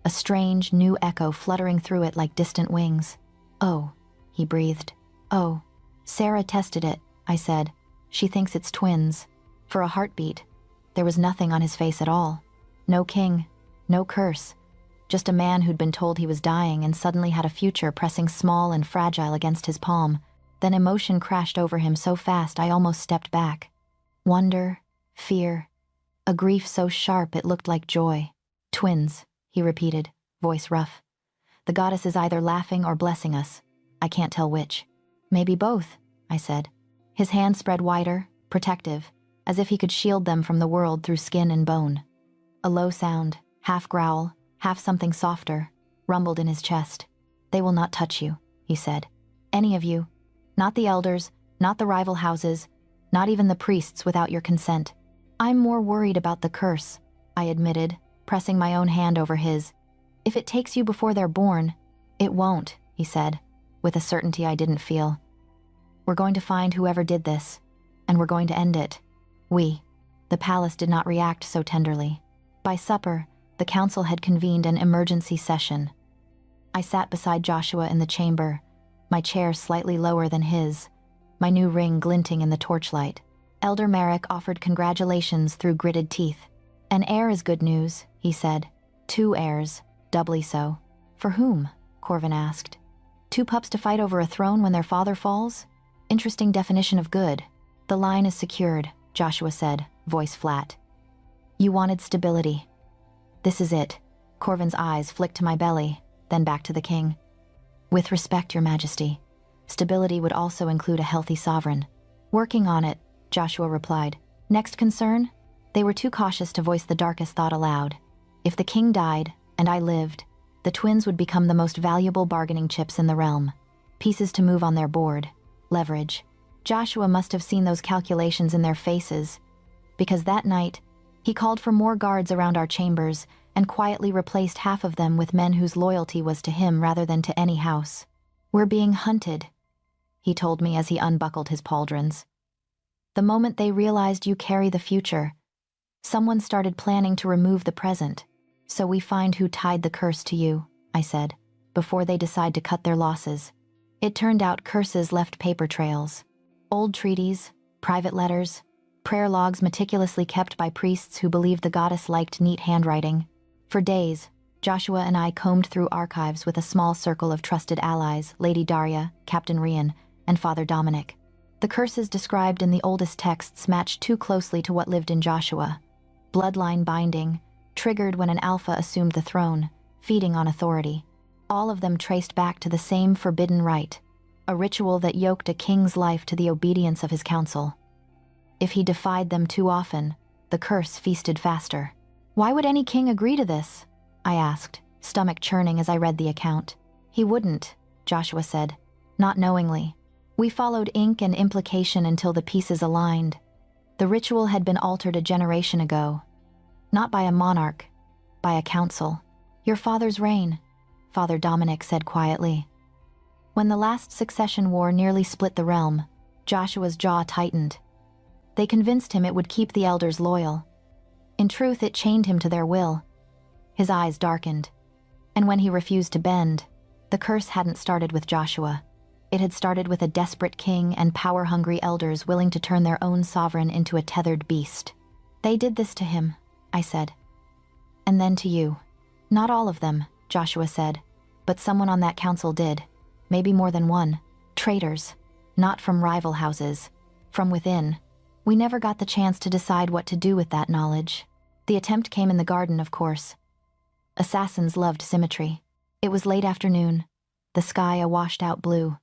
A strange, new echo fluttering through it like distant wings. "Oh," he breathed. "Oh." "Sarah tested it," I said. "She thinks it's twins." For a heartbeat, there was nothing on his face at all. No king, no curse. Just a man who'd been told he was dying and suddenly had a future pressing small and fragile against his palm. Then emotion crashed over him so fast I almost stepped back. Wonder, fear, a grief so sharp it looked like joy. "Twins," he repeated, voice rough. "The goddess is either laughing or blessing us. I can't tell which." "Maybe both," I said. His hand spread wider, protective, as if he could shield them from the world through skin and bone. A low sound, half growl, half something softer, rumbled in his chest. "They will not touch you," he said. "Any of you. Not the elders, not the rival houses, not even the priests without your consent. I'm more worried about the curse," I admitted, pressing my own hand over his. "If it takes you before they're born." "It won't," he said, with a certainty I didn't feel. "We're going to find whoever did this, and we're going to end it." The palace did not react so tenderly. By supper, the council had convened an emergency session. I sat beside Joshua in the chamber, my chair slightly lower than his, my new ring glinting in the torchlight. Elder Merrick offered congratulations through gritted teeth. "An heir is good news," he said. 2 heirs, doubly so. "For whom?" Corvin asked. 2 pups to fight over a throne when their father falls? Interesting definition of good. "The line is secured," Joshua said, voice flat. "You wanted stability. This is it." Corvin's eyes flicked to my belly, then back to the king. "With respect, Your Majesty, stability would also include a healthy sovereign." "Working on it," Joshua replied. "Next concern?" They were too cautious to voice the darkest thought aloud. If the king died, and I lived, the twins would become the most valuable bargaining chips in the realm. Pieces to move on their board. Leverage. Joshua must have seen those calculations in their faces, because that night, he called for more guards around our chambers and quietly replaced half of them with men whose loyalty was to him rather than to any house. "We're being hunted," he told me as he unbuckled his pauldrons. "The moment they realized you carry the future, someone started planning to remove the present. So we find who tied the curse to you, I said, before they decide to cut their losses. It turned out curses left paper trails. Old treaties, private letters, prayer logs meticulously kept by priests who believed the goddess liked neat handwriting. For days, Joshua and I combed through archives with a small circle of trusted allies, Lady Daria, Captain Rian, and Father Dominic. The curses described in the oldest texts matched too closely to what lived in Joshua. Bloodline binding, triggered when an alpha assumed the throne, feeding on authority. All of them traced back to the same forbidden rite, a ritual that yoked a king's life to the obedience of his council. If he defied them too often, the curse feasted faster. Why would any king agree to this? I asked, stomach churning as I read the account. He wouldn't, Joshua said, not knowingly. We followed ink and implication until the pieces aligned. The ritual had been altered a generation ago. Not by a monarch, by a council. Your father's reign, Father Dominic said quietly. When the last succession war nearly split the realm, Joshua's jaw tightened. They convinced him it would keep the elders loyal. In truth, it chained him to their will. His eyes darkened. And when he refused to bend, the curse hadn't started with Joshua. It had started with a desperate king and power-hungry elders willing to turn their own sovereign into a tethered beast. They did this to him, I said. And then to you. Not all of them, Joshua said, but someone on that council did. Maybe more than one. Traitors. Not from rival houses. From within. We never got the chance to decide what to do with that knowledge. The attempt came in the garden, of course. Assassins loved symmetry. It was late afternoon, the sky a washed-out blue.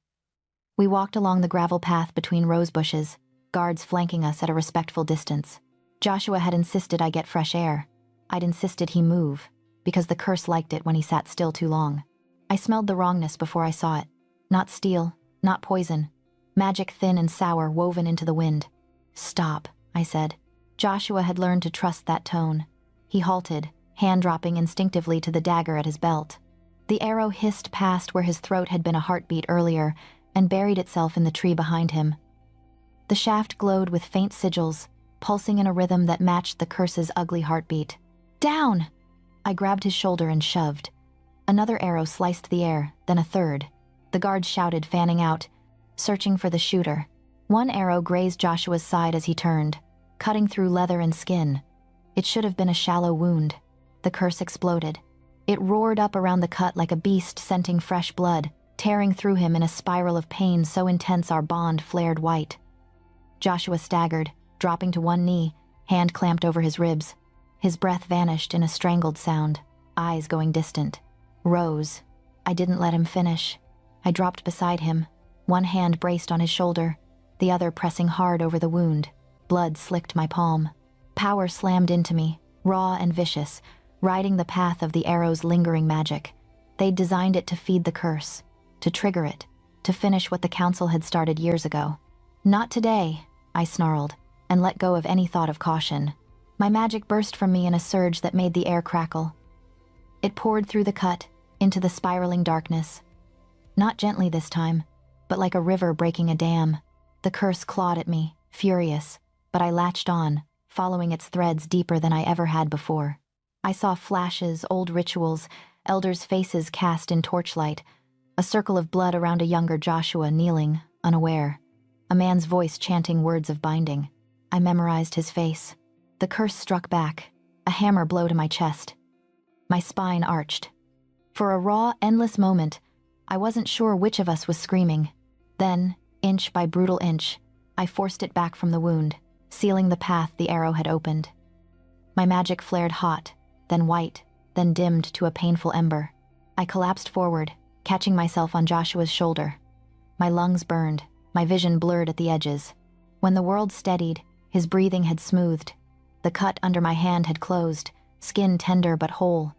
We walked along the gravel path between rose bushes, guards flanking us at a respectful distance. Joshua had insisted I get fresh air. I'd insisted he move, because the curse liked it when he sat still too long. I smelled the wrongness before I saw it. Not steel, not poison. Magic thin and sour woven into the wind. Stop, I said. Joshua had learned to trust that tone. He halted, hand dropping instinctively to the dagger at his belt. The arrow hissed past where his throat had been a heartbeat earlier and buried itself in the tree behind him. The shaft glowed with faint sigils, pulsing in a rhythm that matched the curse's ugly heartbeat. Down! I grabbed his shoulder and shoved. Another arrow sliced the air, then a third. The guards shouted, fanning out, searching for the shooter. One arrow grazed Joshua's side as he turned, cutting through leather and skin. It should have been a shallow wound. The curse exploded. It roared up around the cut like a beast scenting fresh blood, tearing through him in a spiral of pain so intense our bond flared white. Joshua staggered, dropping to one knee, hand clamped over his ribs. His breath vanished in a strangled sound, eyes going distant. Rose. I didn't let him finish. I dropped beside him, one hand braced on his shoulder, the other pressing hard over the wound. Blood slicked my palm. Power slammed into me, raw and vicious, riding the path of the arrow's lingering magic. They'd designed it to feed the curse, to trigger it, to finish what the council had started years ago. Not today, I snarled, and let go of any thought of caution. My magic burst from me in a surge that made the air crackle. It poured through the cut, into the spiraling darkness. Not gently this time, but like a river breaking a dam. The curse clawed at me, furious, but I latched on, following its threads deeper than I ever had before. I saw flashes, old rituals, elders' faces cast in torchlight, a circle of blood around a younger Joshua kneeling, unaware, a man's voice chanting words of binding. I memorized his face. The curse struck back, a hammer blow to my chest. My spine arched. For a raw, endless moment, I wasn't sure which of us was screaming. Then, inch by brutal inch, I forced it back from the wound, sealing the path the arrow had opened. My magic flared hot, then white, then dimmed to a painful ember. I collapsed forward, catching myself on Joshua's shoulder. My lungs burned, my vision blurred at the edges. When the world steadied, his breathing had smoothed. The cut under my hand had closed, skin tender but whole.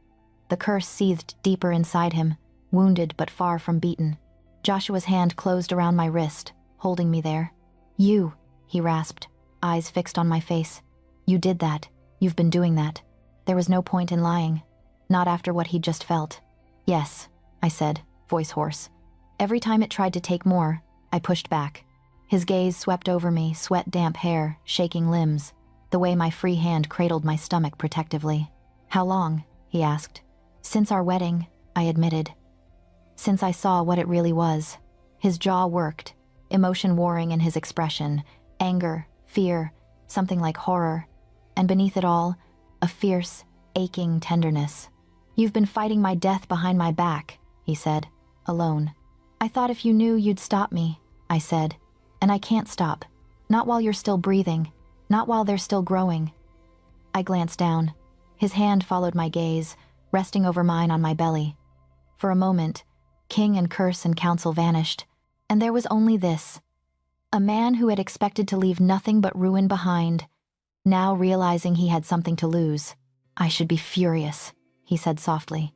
The curse seethed deeper inside him, wounded but far from beaten. Joshua's hand closed around my wrist, holding me there. You, he rasped, eyes fixed on my face. You did that. You've been doing that. There was no point in lying. Not after what he'd just felt. Yes, I said, voice hoarse. Every time it tried to take more, I pushed back. His gaze swept over me, sweat-damp hair, shaking limbs, the way my free hand cradled my stomach protectively. How long? He he asked. Since our wedding, I admitted. Since I saw what it really was. His jaw worked, emotion warring in his expression, anger, fear, something like horror, and beneath it all, a fierce, aching tenderness. You've been fighting my death behind my back, he said, alone. I thought if you knew you'd stop me, I said, and I can't stop. Not while you're still breathing, not while they're still growing. I glanced down. His hand followed my gaze, resting over mine on my belly. For a moment, king and curse and council vanished, and there was only this. A man who had expected to leave nothing but ruin behind, now realizing he had something to lose. I should be furious, he said softly.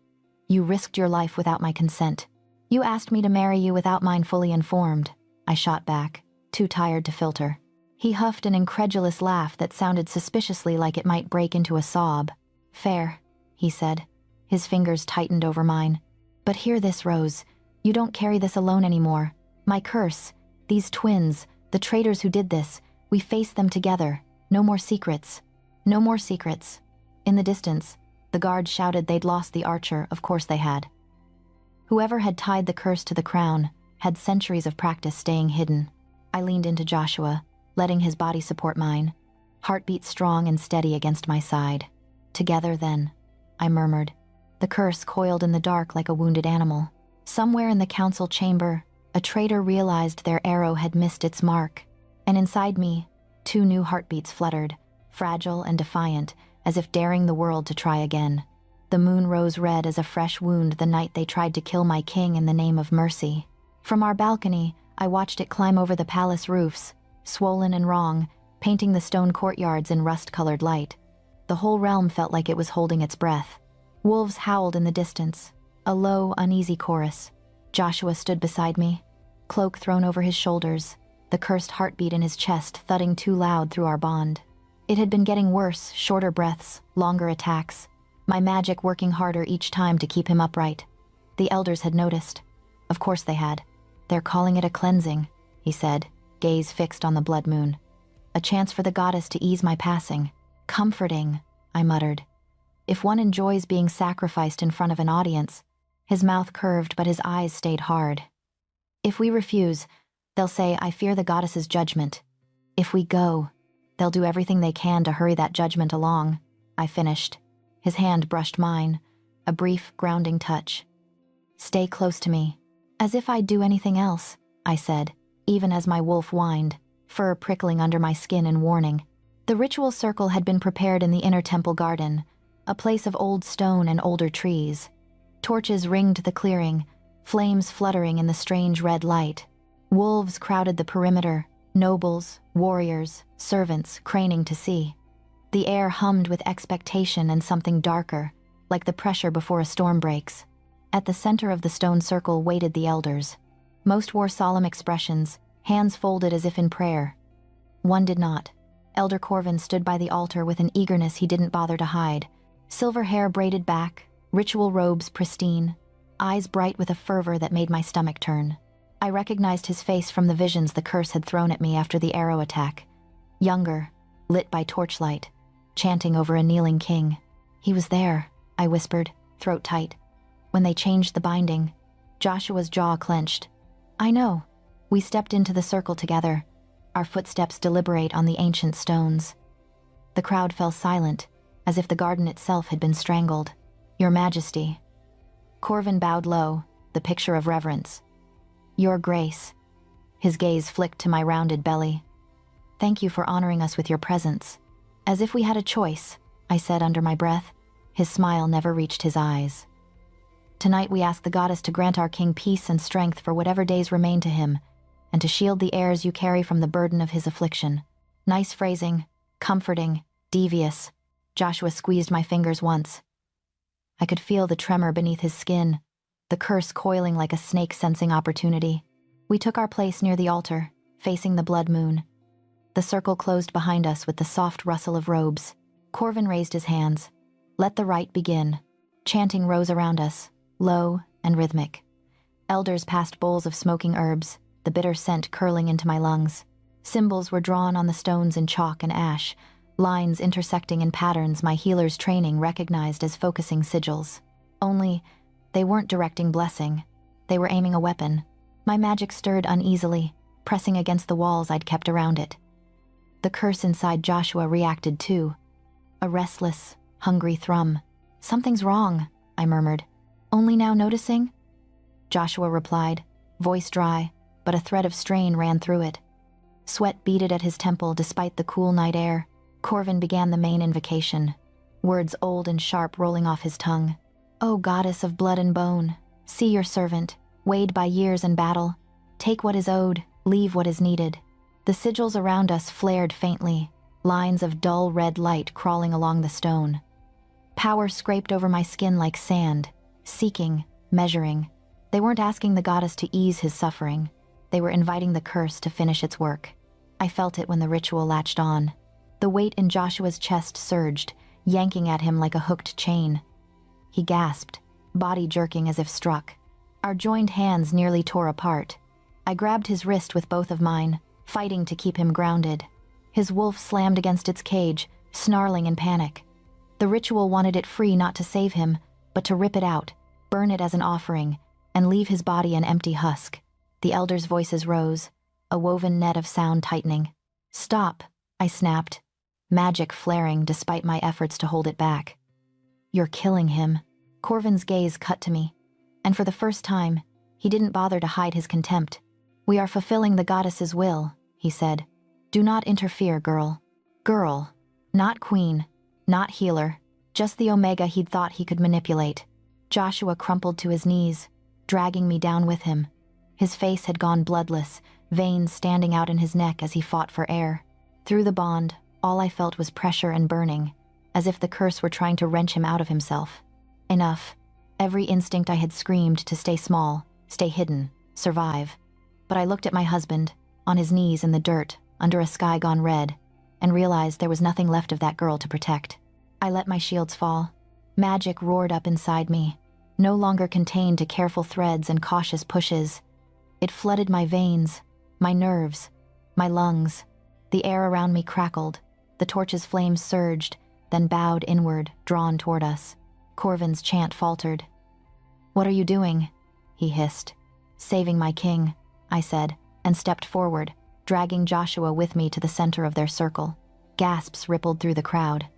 You risked your life without my consent. You asked me to marry you without mine fully informed, I shot back, too tired to filter. He huffed an incredulous laugh that sounded suspiciously like it might break into a sob. Fair, he said. His fingers tightened over mine. But hear this, Rose. You don't carry this alone anymore. My curse, these twins, the traitors who did this, we face them together. No more secrets. No more secrets. In the distance, the guards shouted they'd lost the archer. Of course they had. Whoever had tied the curse to the crown had centuries of practice staying hidden. I leaned into Joshua, letting his body support mine, heartbeat strong and steady against my side. Together then, I murmured. The curse coiled in the dark like a wounded animal. Somewhere in the council chamber, a traitor realized their arrow had missed its mark, and inside me, 2 new heartbeats fluttered, fragile and defiant, as if daring the world to try again. The moon rose red as a fresh wound the night they tried to kill my king in the name of mercy. From our balcony, I watched it climb over the palace roofs, swollen and wrong, painting the stone courtyards in rust-colored light. The whole realm felt like it was holding its breath. Wolves howled in the distance, a low, uneasy chorus. Joshua stood beside me, cloak thrown over his shoulders, the cursed heartbeat in his chest thudding too loud through our bond. It had been getting worse, shorter breaths, longer attacks, my magic working harder each time to keep him upright. The elders had noticed. Of course they had. They're calling it a cleansing, he said, gaze fixed on the blood moon. A chance for the goddess to ease my passing. Comforting, I muttered. If one enjoys being sacrificed in front of an audience, his mouth curved but his eyes stayed hard. If we refuse, they'll say, I fear the goddess's judgment. If we go, they'll do everything they can to hurry that judgment along, I finished. His hand brushed mine, a brief, grounding touch. Stay close to me. As if I'd do anything else, I said, even as my wolf whined, fur prickling under my skin in warning. The ritual circle had been prepared in the inner temple garden, a place of old stone and older trees. Torches ringed the clearing, flames fluttering in the strange red light. Wolves crowded the perimeter, nobles, warriors, servants craning to see. The air hummed with expectation and something darker, like the pressure before a storm breaks. At the center of the stone circle waited the elders. Most wore solemn expressions, hands folded as if in prayer. One did not. Elder Corvin stood by the altar with an eagerness he didn't bother to hide. Silver hair braided back, ritual robes pristine, eyes bright with a fervor that made my stomach turn. I recognized his face from the visions the curse had thrown at me after the arrow attack. Younger, lit by torchlight, chanting over a kneeling king. He was there, I whispered, throat tight. When they changed the binding, Joshua's jaw clenched. I know. We stepped into the circle together, our footsteps deliberate on the ancient stones. The crowd fell silent, as if the garden itself had been strangled. Your Majesty. Corvin bowed low, the picture of reverence. Your Grace. His gaze flicked to my rounded belly. Thank you for honoring us with your presence. As if we had a choice, I said under my breath. His smile never reached his eyes. Tonight we ask the goddess to grant our king peace and strength for whatever days remain to him, and to shield the heirs you carry from the burden of his affliction. Nice phrasing, comforting, devious. Joshua squeezed my fingers once. I could feel the tremor beneath his skin, the curse coiling like a snake sensing opportunity. We took our place near the altar, facing the blood moon. The circle closed behind us with the soft rustle of robes. Corvin raised his hands. Let the rite begin. Chanting rose around us, low and rhythmic. Elders passed bowls of smoking herbs, the bitter scent curling into my lungs. Symbols were drawn on the stones in chalk and ash, lines intersecting in patterns my healer's training recognized as focusing sigils. Only, they weren't directing blessing. They were aiming a weapon. My magic stirred uneasily, pressing against the walls I'd kept around it. The curse inside Joshua reacted too. A restless, hungry thrum. "Something's wrong," I murmured. "Only now noticing?" Joshua replied, voice dry, but a thread of strain ran through it. Sweat beaded at his temple despite the cool night air. Corvin began the main invocation, words old and sharp rolling off his tongue. "O goddess of blood and bone, see your servant, weighed by years and battle. Take what is owed, leave what is needed." The sigils around us flared faintly, lines of dull red light crawling along the stone. Power scraped over my skin like sand, seeking, measuring. They weren't asking the goddess to ease his suffering. They were inviting the curse to finish its work. I felt it when the ritual latched on. The weight in Joshua's chest surged, yanking at him like a hooked chain. He gasped, body jerking as if struck. Our joined hands nearly tore apart. I grabbed his wrist with both of mine, fighting to keep him grounded. His wolf slammed against its cage, snarling in panic. The ritual wanted it free, not to save him, but to rip it out, burn it as an offering, and leave his body an empty husk. The elders' voices rose, a woven net of sound tightening. "Stop," I snapped, magic flaring despite my efforts to hold it back. "You're killing him." Corvin's gaze cut to me, and for the first time, he didn't bother to hide his contempt. "We are fulfilling the goddess's will," he said. "Do not interfere, girl." Girl, not queen, not healer, just the omega he'd thought he could manipulate. Joshua crumpled to his knees, dragging me down with him. His face had gone bloodless, veins standing out in his neck as he fought for air. Through the bond, all I felt was pressure and burning, as if the curse were trying to wrench him out of himself. Enough. Every instinct I had screamed to stay small, stay hidden, survive. But I looked at my husband, on his knees in the dirt, under a sky gone red, and realized there was nothing left of that girl to protect. I let my shields fall. Magic roared up inside me, no longer contained to careful threads and cautious pushes. It flooded my veins, my nerves, my lungs. The air around me crackled. The torch's flames surged, then bowed inward, drawn toward us. Corvin's chant faltered. "What are you doing?" he hissed. "Saving my king," I said, and stepped forward, dragging Joshua with me to the center of their circle. Gasps rippled through the crowd.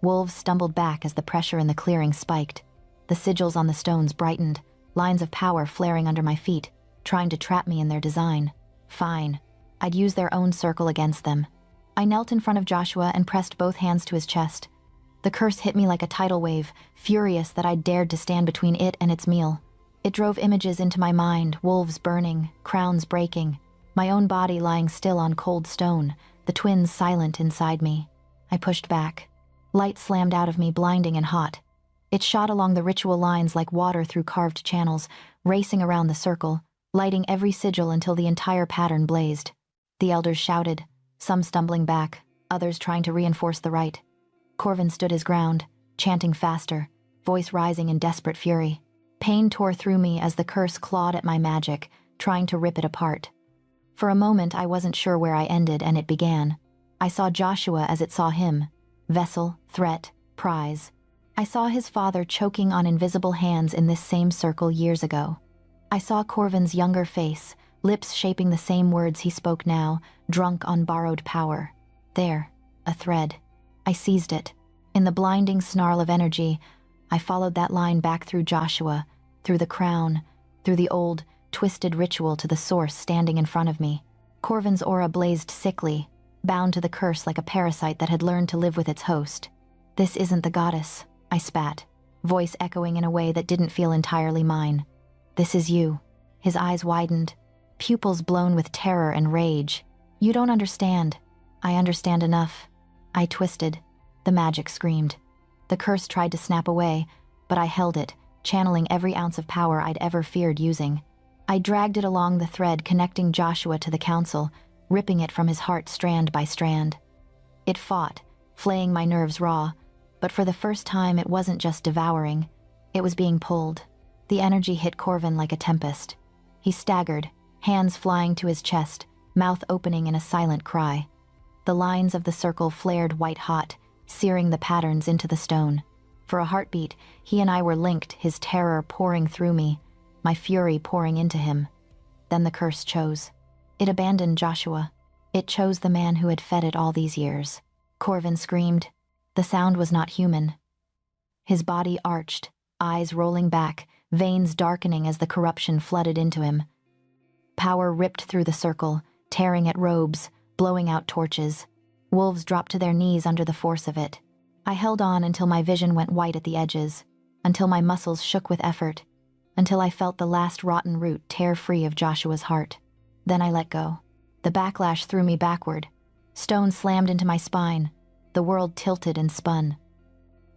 Wolves stumbled back as the pressure in the clearing spiked. The sigils on the stones brightened, lines of power flaring under my feet, trying to trap me in their design. Fine. I'd use their own circle against them. I knelt in front of Joshua and pressed both hands to his chest. The curse hit me like a tidal wave, furious that I'd dared to stand between it and its meal. It drove images into my mind, wolves burning, crowns breaking, my own body lying still on cold stone, the twins silent inside me. I pushed back. Light slammed out of me, blinding and hot. It shot along the ritual lines like water through carved channels, racing around the circle, lighting every sigil until the entire pattern blazed. The elders shouted, some stumbling back, others trying to reinforce the right. Corvin stood his ground, chanting faster, voice rising in desperate fury. Pain tore through me as the curse clawed at my magic, trying to rip it apart. For a moment I wasn't sure where I ended and it began. I saw Joshua as it saw him. Vessel, threat, prize. I saw his father choking on invisible hands in this same circle years ago. I saw Corvin's younger face, lips shaping the same words he spoke now, drunk on borrowed power. There, a thread. I seized it. In the blinding snarl of energy, I followed that line back through Joshua, through the crown, through the old, twisted ritual to the source standing in front of me. Corvin's aura blazed sickly, bound to the curse like a parasite that had learned to live with its host. "This isn't the goddess," I spat, voice echoing in a way that didn't feel entirely mine. "This is you." His eyes widened, pupils blown with terror and rage. "You don't understand." "I understand enough." I twisted. The magic screamed. The curse tried to snap away, but I held it, channeling every ounce of power I'd ever feared using. I dragged it along the thread connecting Joshua to the council, ripping it from his heart strand by strand. It fought, flaying my nerves raw, but for the first time it wasn't just devouring. It was being pulled. The energy hit Corvin like a tempest. He staggered, hands flying to his chest, mouth opening in a silent cry. The The lines of the circle flared white-hot, searing the patterns into the stone. For a heartbeat, he and I were linked, his terror pouring through me, my fury pouring into him. Then the curse chose. It abandoned Joshua. It chose the man who had fed it all these years. Corvin screamed. The sound was not human. His body arched, eyes rolling back, veins darkening as the corruption flooded into him. Power ripped through the circle, tearing at robes, blowing out torches. Wolves dropped to their knees under the force of it. I held on until my vision went white at the edges, until my muscles shook with effort, until I felt the last rotten root tear free of Joshua's heart. Then I let go. The backlash threw me backward. Stone slammed into my spine. The world tilted and spun.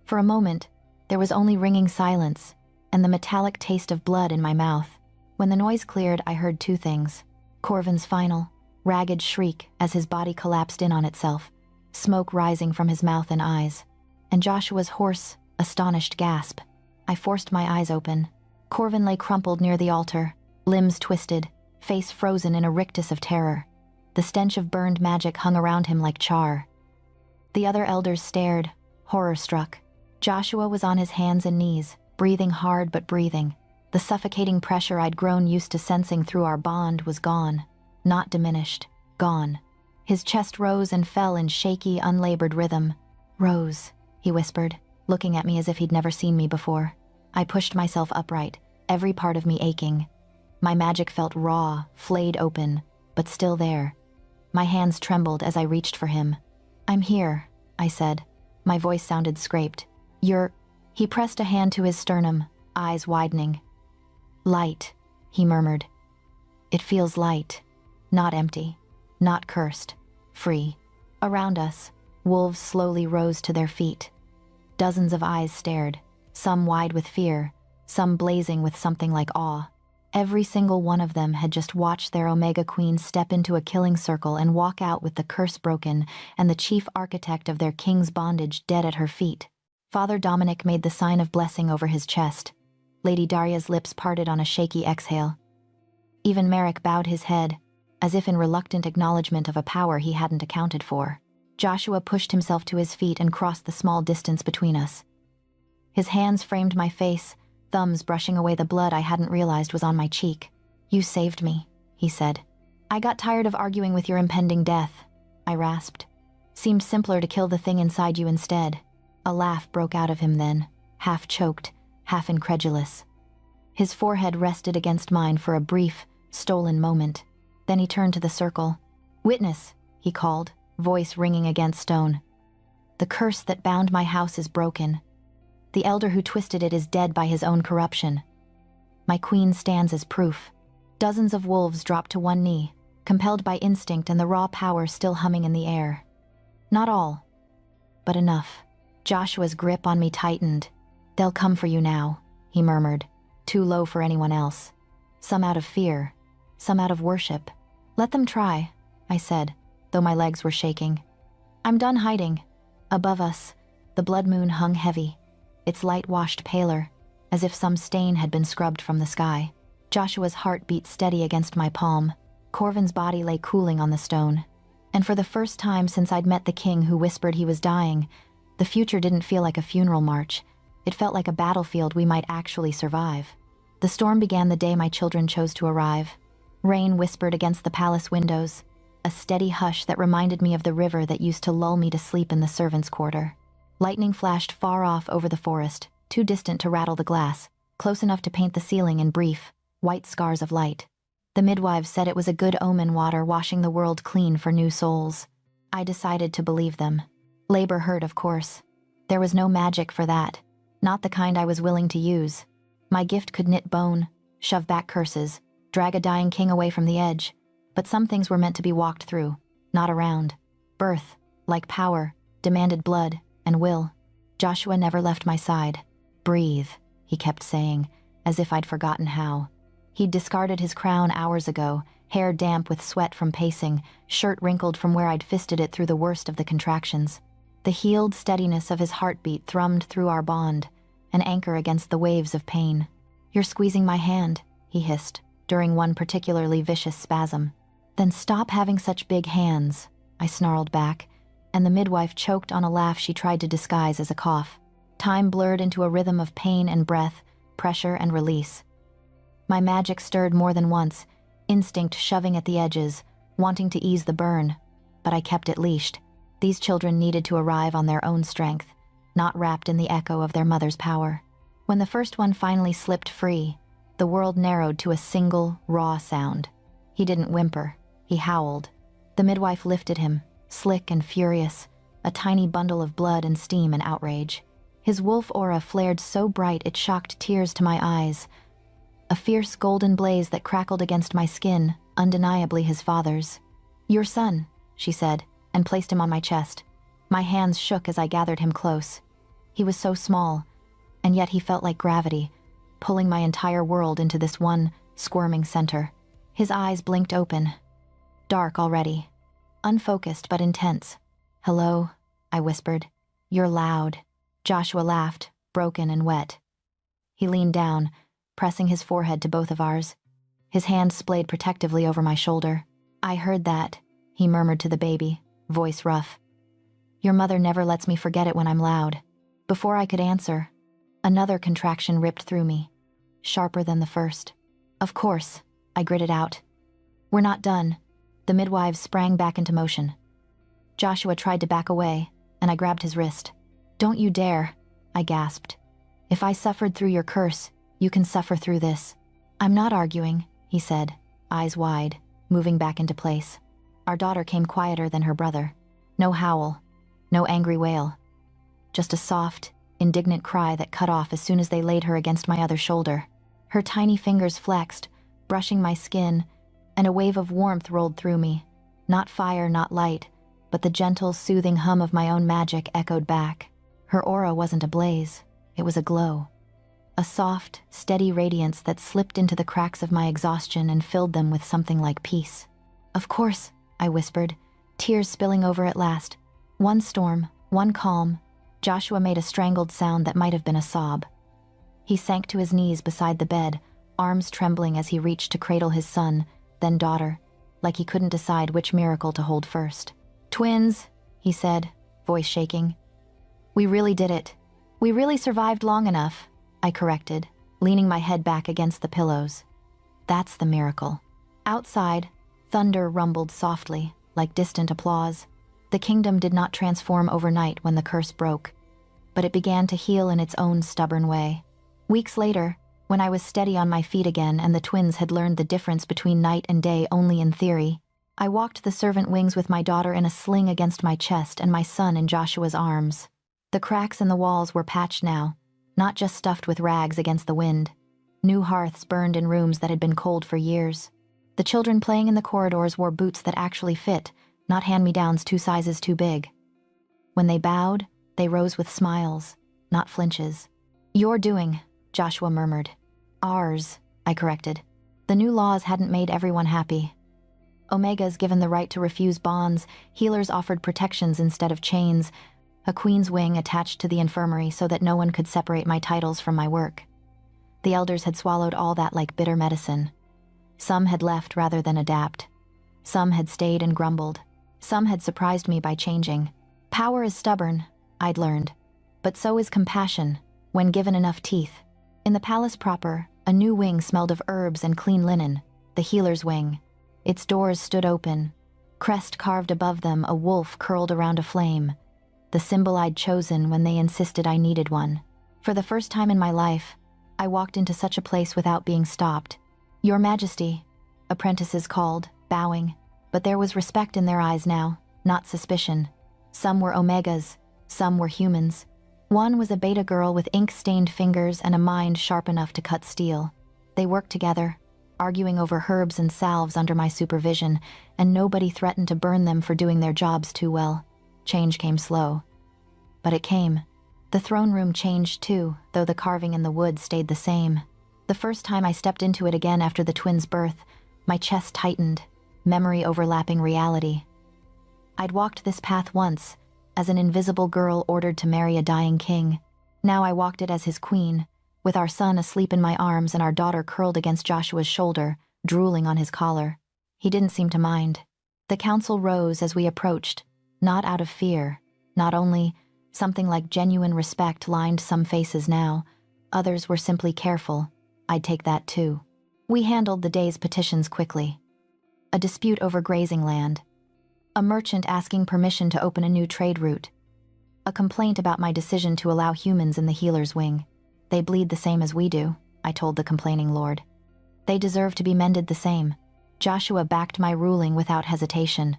For a moment, there was only ringing silence and the metallic taste of blood in my mouth. When the noise cleared, I heard two things. Corvin's final, ragged shriek as his body collapsed in on itself, smoke rising from his mouth and eyes, and Joshua's hoarse, astonished gasp. I forced my eyes open. Corvin lay crumpled near the altar, limbs twisted, face frozen in a rictus of terror. The stench of burned magic hung around him like char. The other elders stared, horror-struck. Joshua was on his hands and knees, breathing hard but breathing. The suffocating pressure I'd grown used to sensing through our bond was gone, not diminished, gone. His chest rose and fell in shaky, unlabored rhythm. "Rose," he whispered, looking at me as if he'd never seen me before. I pushed myself upright, every part of me aching. My magic felt raw, flayed open, but still there. My hands trembled as I reached for him. "I'm here," I said. My voice sounded scraped. "You're—" He pressed a hand to his sternum, eyes widening. "Light," he murmured. "It feels light, not empty, not cursed, free." Around us, wolves slowly rose to their feet. Dozens of eyes stared, some wide with fear, some blazing with something like awe. Every single one of them had just watched their Omega Queen step into a killing circle and walk out with the curse broken and the chief architect of their king's bondage dead at her feet. Father Dominic made the sign of blessing over his chest. Lady Daria's lips parted on a shaky exhale. Even Merrick bowed his head, as if in reluctant acknowledgement of a power he hadn't accounted for. Joshua pushed himself to his feet and crossed the small distance between us. His hands framed my face, thumbs brushing away the blood I hadn't realized was on my cheek. "You saved me," he said. "I got tired of arguing with your impending death," I rasped. "Seemed simpler to kill the thing inside you instead." A laugh broke out of him then, half choked, half incredulous. His forehead rested against mine for a brief, stolen moment. Then he turned to the circle. "Witness," he called, voice ringing against stone. "The curse that bound my house is broken. The elder who twisted it is dead by his own corruption. My queen stands as proof." Dozens of wolves dropped to one knee, compelled by instinct and the raw power still humming in the air. Not all, but enough. Joshua's grip on me tightened. "They'll come for you now," he murmured, too low for anyone else. "Some out of fear, some out of worship." "Let them try," I said, though my legs were shaking. "I'm done hiding." Above us, the blood moon hung heavy, its light washed paler, as if some stain had been scrubbed from the sky. Joshua's heart beat steady against my palm. Corvin's body lay cooling on the stone. And for the first time since I'd met the king who whispered he was dying, the future didn't feel like a funeral march. It felt like a battlefield we might actually survive. The storm began the day my children chose to arrive. Rain whispered against the palace windows, a steady hush that reminded me of the river that used to lull me to sleep in the servants' quarter. Lightning flashed far off over the forest, too distant to rattle the glass, close enough to paint the ceiling in brief, white scars of light. The midwives said it was a good omen, water washing the world clean for new souls. I decided to believe them. Labor hurt, of course. There was no magic for that, not the kind I was willing to use. My gift could knit bone, shove back curses, drag a dying king away from the edge, but some things were meant to be walked through, not around. Birth, like power, demanded blood and will. Joshua never left my side. "Breathe," he kept saying, as if I'd forgotten how. He'd discarded his crown hours ago, hair damp with sweat from pacing, shirt wrinkled from where I'd fisted it through the worst of the contractions. The healed steadiness of his heartbeat thrummed through our bond, an anchor against the waves of pain. "You're squeezing my hand," he hissed, during one particularly vicious spasm. "Then stop having such big hands," I snarled back, and the midwife choked on a laugh she tried to disguise as a cough. Time blurred into a rhythm of pain and breath, pressure and release. My magic stirred more than once, instinct shoving at the edges, wanting to ease the burn, but I kept it leashed. These children needed to arrive on their own strength, not wrapped in the echo of their mother's power. When the first one finally slipped free, the world narrowed to a single, raw sound. He didn't whimper, he howled. The midwife lifted him, slick and furious, a tiny bundle of blood and steam and outrage. His wolf aura flared so bright it shocked tears to my eyes. A fierce golden blaze that crackled against my skin, undeniably his father's. "Your son," she said, and placed him on my chest. My hands shook as I gathered him close. He was so small, and yet he felt like gravity, pulling my entire world into this one squirming center. His eyes blinked open, dark already, unfocused but intense. "Hello," I whispered. "You're loud." Joshua laughed, broken and wet. He leaned down, pressing his forehead to both of ours. His hand splayed protectively over my shoulder. "I heard that," he murmured to the baby, voice rough. "Your mother never lets me forget it when I'm loud." Before I could answer, another contraction ripped through me, sharper than the first. "Of course," I gritted out. "We're not done." The midwives sprang back into motion. Joshua tried to back away, and I grabbed his wrist. "Don't you dare," I gasped. "If I suffered through your curse, you can suffer through this." "I'm not arguing," he said, eyes wide, moving back into place. Our daughter came quieter than her brother. No howl, no angry wail. Just a soft, indignant cry that cut off as soon as they laid her against my other shoulder. Her tiny fingers flexed, brushing my skin, and a wave of warmth rolled through me. Not fire, not light, but the gentle, soothing hum of my own magic echoed back. Her aura wasn't ablaze, it was a glow. A soft, steady radiance that slipped into the cracks of my exhaustion and filled them with something like peace. "Of course," I whispered, tears spilling over at last. One storm, one calm. Joshua made a strangled sound that might have been a sob. He sank to his knees beside the bed, arms trembling as he reached to cradle his son, then daughter, like he couldn't decide which miracle to hold first. "Twins," he said, voice shaking. "We really did it. We really survived long enough," I corrected, leaning my head back against the pillows. "That's the miracle." Outside, thunder rumbled softly, like distant applause. The kingdom did not transform overnight when the curse broke, but it began to heal in its own stubborn way. Weeks later, when I was steady on my feet again and the twins had learned the difference between night and day only in theory, I walked the servant wings with my daughter in a sling against my chest and my son in Joshua's arms. The cracks in the walls were patched now, not just stuffed with rags against the wind. New hearths burned in rooms that had been cold for years. The children playing in the corridors wore boots that actually fit, not hand-me-downs 2 sizes too big. When they bowed, they rose with smiles, not flinches. "Your doing," Joshua murmured. "Ours," I corrected. The new laws hadn't made everyone happy. Omegas given the right to refuse bonds, healers offered protections instead of chains, a queen's wing attached to the infirmary so that no one could separate my titles from my work. The elders had swallowed all that like bitter medicine. Some had left rather than adapt. Some had stayed and grumbled. Some had surprised me by changing. Power is stubborn, I'd learned, but so is compassion, when given enough teeth. In the palace proper, a new wing smelled of herbs and clean linen, the healer's wing. Its doors stood open, crest carved above them, a wolf curled around a flame, the symbol I'd chosen when they insisted I needed one. For the first time in my life, I walked into such a place without being stopped. "Your Majesty," apprentices called, bowing, but there was respect in their eyes now, not suspicion. Some were Omegas, some were humans. One was a beta girl with ink-stained fingers and a mind sharp enough to cut steel. They worked together, arguing over herbs and salves under my supervision, and nobody threatened to burn them for doing their jobs too well. Change came slow. But it came. The throne room changed too, though the carving in the wood stayed the same. The first time I stepped into it again after the twins' birth, my chest tightened, memory overlapping reality. I'd walked this path once, as an invisible girl ordered to marry a dying king. Now I walked it as his queen, with our son asleep in my arms and our daughter curled against Joshua's shoulder, drooling on his collar. He didn't seem to mind. The council rose as we approached, not out of fear, not only. Something like genuine respect lined some faces now. Others were simply careful. I'd take that too. We handled the day's petitions quickly. A dispute over grazing land. A merchant asking permission to open a new trade route. A complaint about my decision to allow humans in the healer's wing. They bleed the same as we do, I told the complaining lord. They deserve to be mended the same. Joshua backed my ruling without hesitation.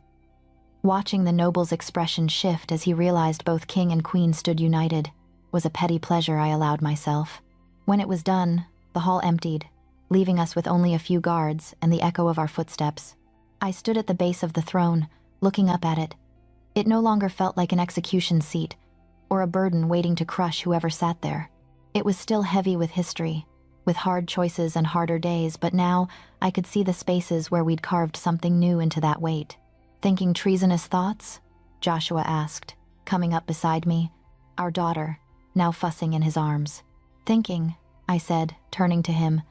Watching the noble's expression shift as he realized both king and queen stood united was a petty pleasure I allowed myself. When it was done, the hall emptied, leaving us with only a few guards and the echo of our footsteps. I stood at the base of the throne, looking up at it. It no longer felt like an execution seat or a burden waiting to crush whoever sat there. It was still heavy with history, with hard choices and harder days, but now I could see the spaces where we'd carved something new into that weight. Thinking treasonous thoughts? Joshua asked, coming up beside me, our daughter, now fussing in his arms. Thinking, I said, turning to him,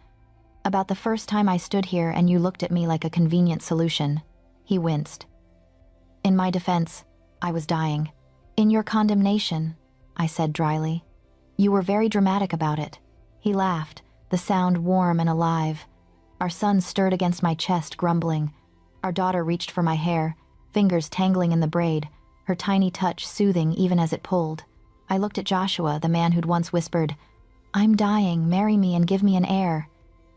about the first time I stood here and you looked at me like a convenient solution. He winced. In my defense, I was dying. In your condemnation, I said dryly. You were very dramatic about it. He laughed, the sound warm and alive. Our son stirred against my chest, grumbling. Our daughter reached for my hair, fingers tangling in the braid, her tiny touch soothing even as it pulled. I looked at Joshua, the man who'd once whispered, "I'm dying, marry me and give me an heir,"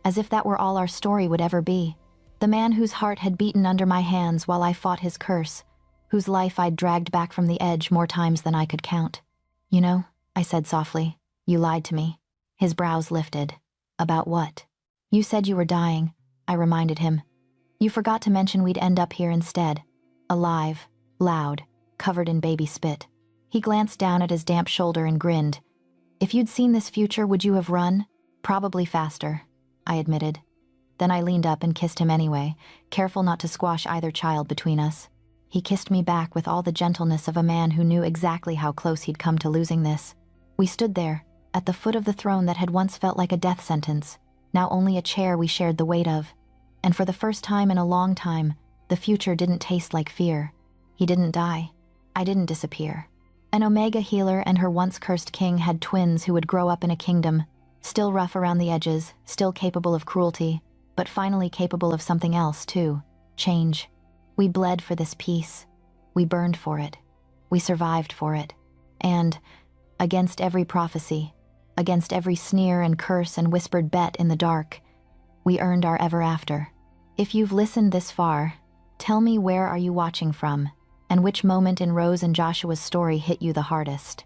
as if that were all our story would ever be. The man whose heart had beaten under my hands while I fought his curse, whose life I'd dragged back from the edge more times than I could count. You know, I said softly, you lied to me. His brows lifted. About what? You said you were dying, I reminded him. You forgot to mention we'd end up here instead. Alive, loud, covered in baby spit. He glanced down at his damp shoulder and grinned. If you'd seen this future, would you have run? Probably faster, I admitted. Then I leaned up and kissed him anyway, careful not to squash either child between us. He kissed me back with all the gentleness of a man who knew exactly how close he'd come to losing this. We stood there, at the foot of the throne that had once felt like a death sentence, now only a chair we shared the weight of. And for the first time in a long time, the future didn't taste like fear. He didn't die. I didn't disappear. An Omega healer and her once-cursed king had twins who would grow up in a kingdom, still rough around the edges, still capable of cruelty, but finally capable of something else too, change. We bled for this peace. We burned for it. We survived for it. And, against every prophecy, against every sneer and curse and whispered bet in the dark, we earned our ever after. If you've listened this far, tell me, where are you watching from, and which moment in Rose and Joshua's story hit you the hardest?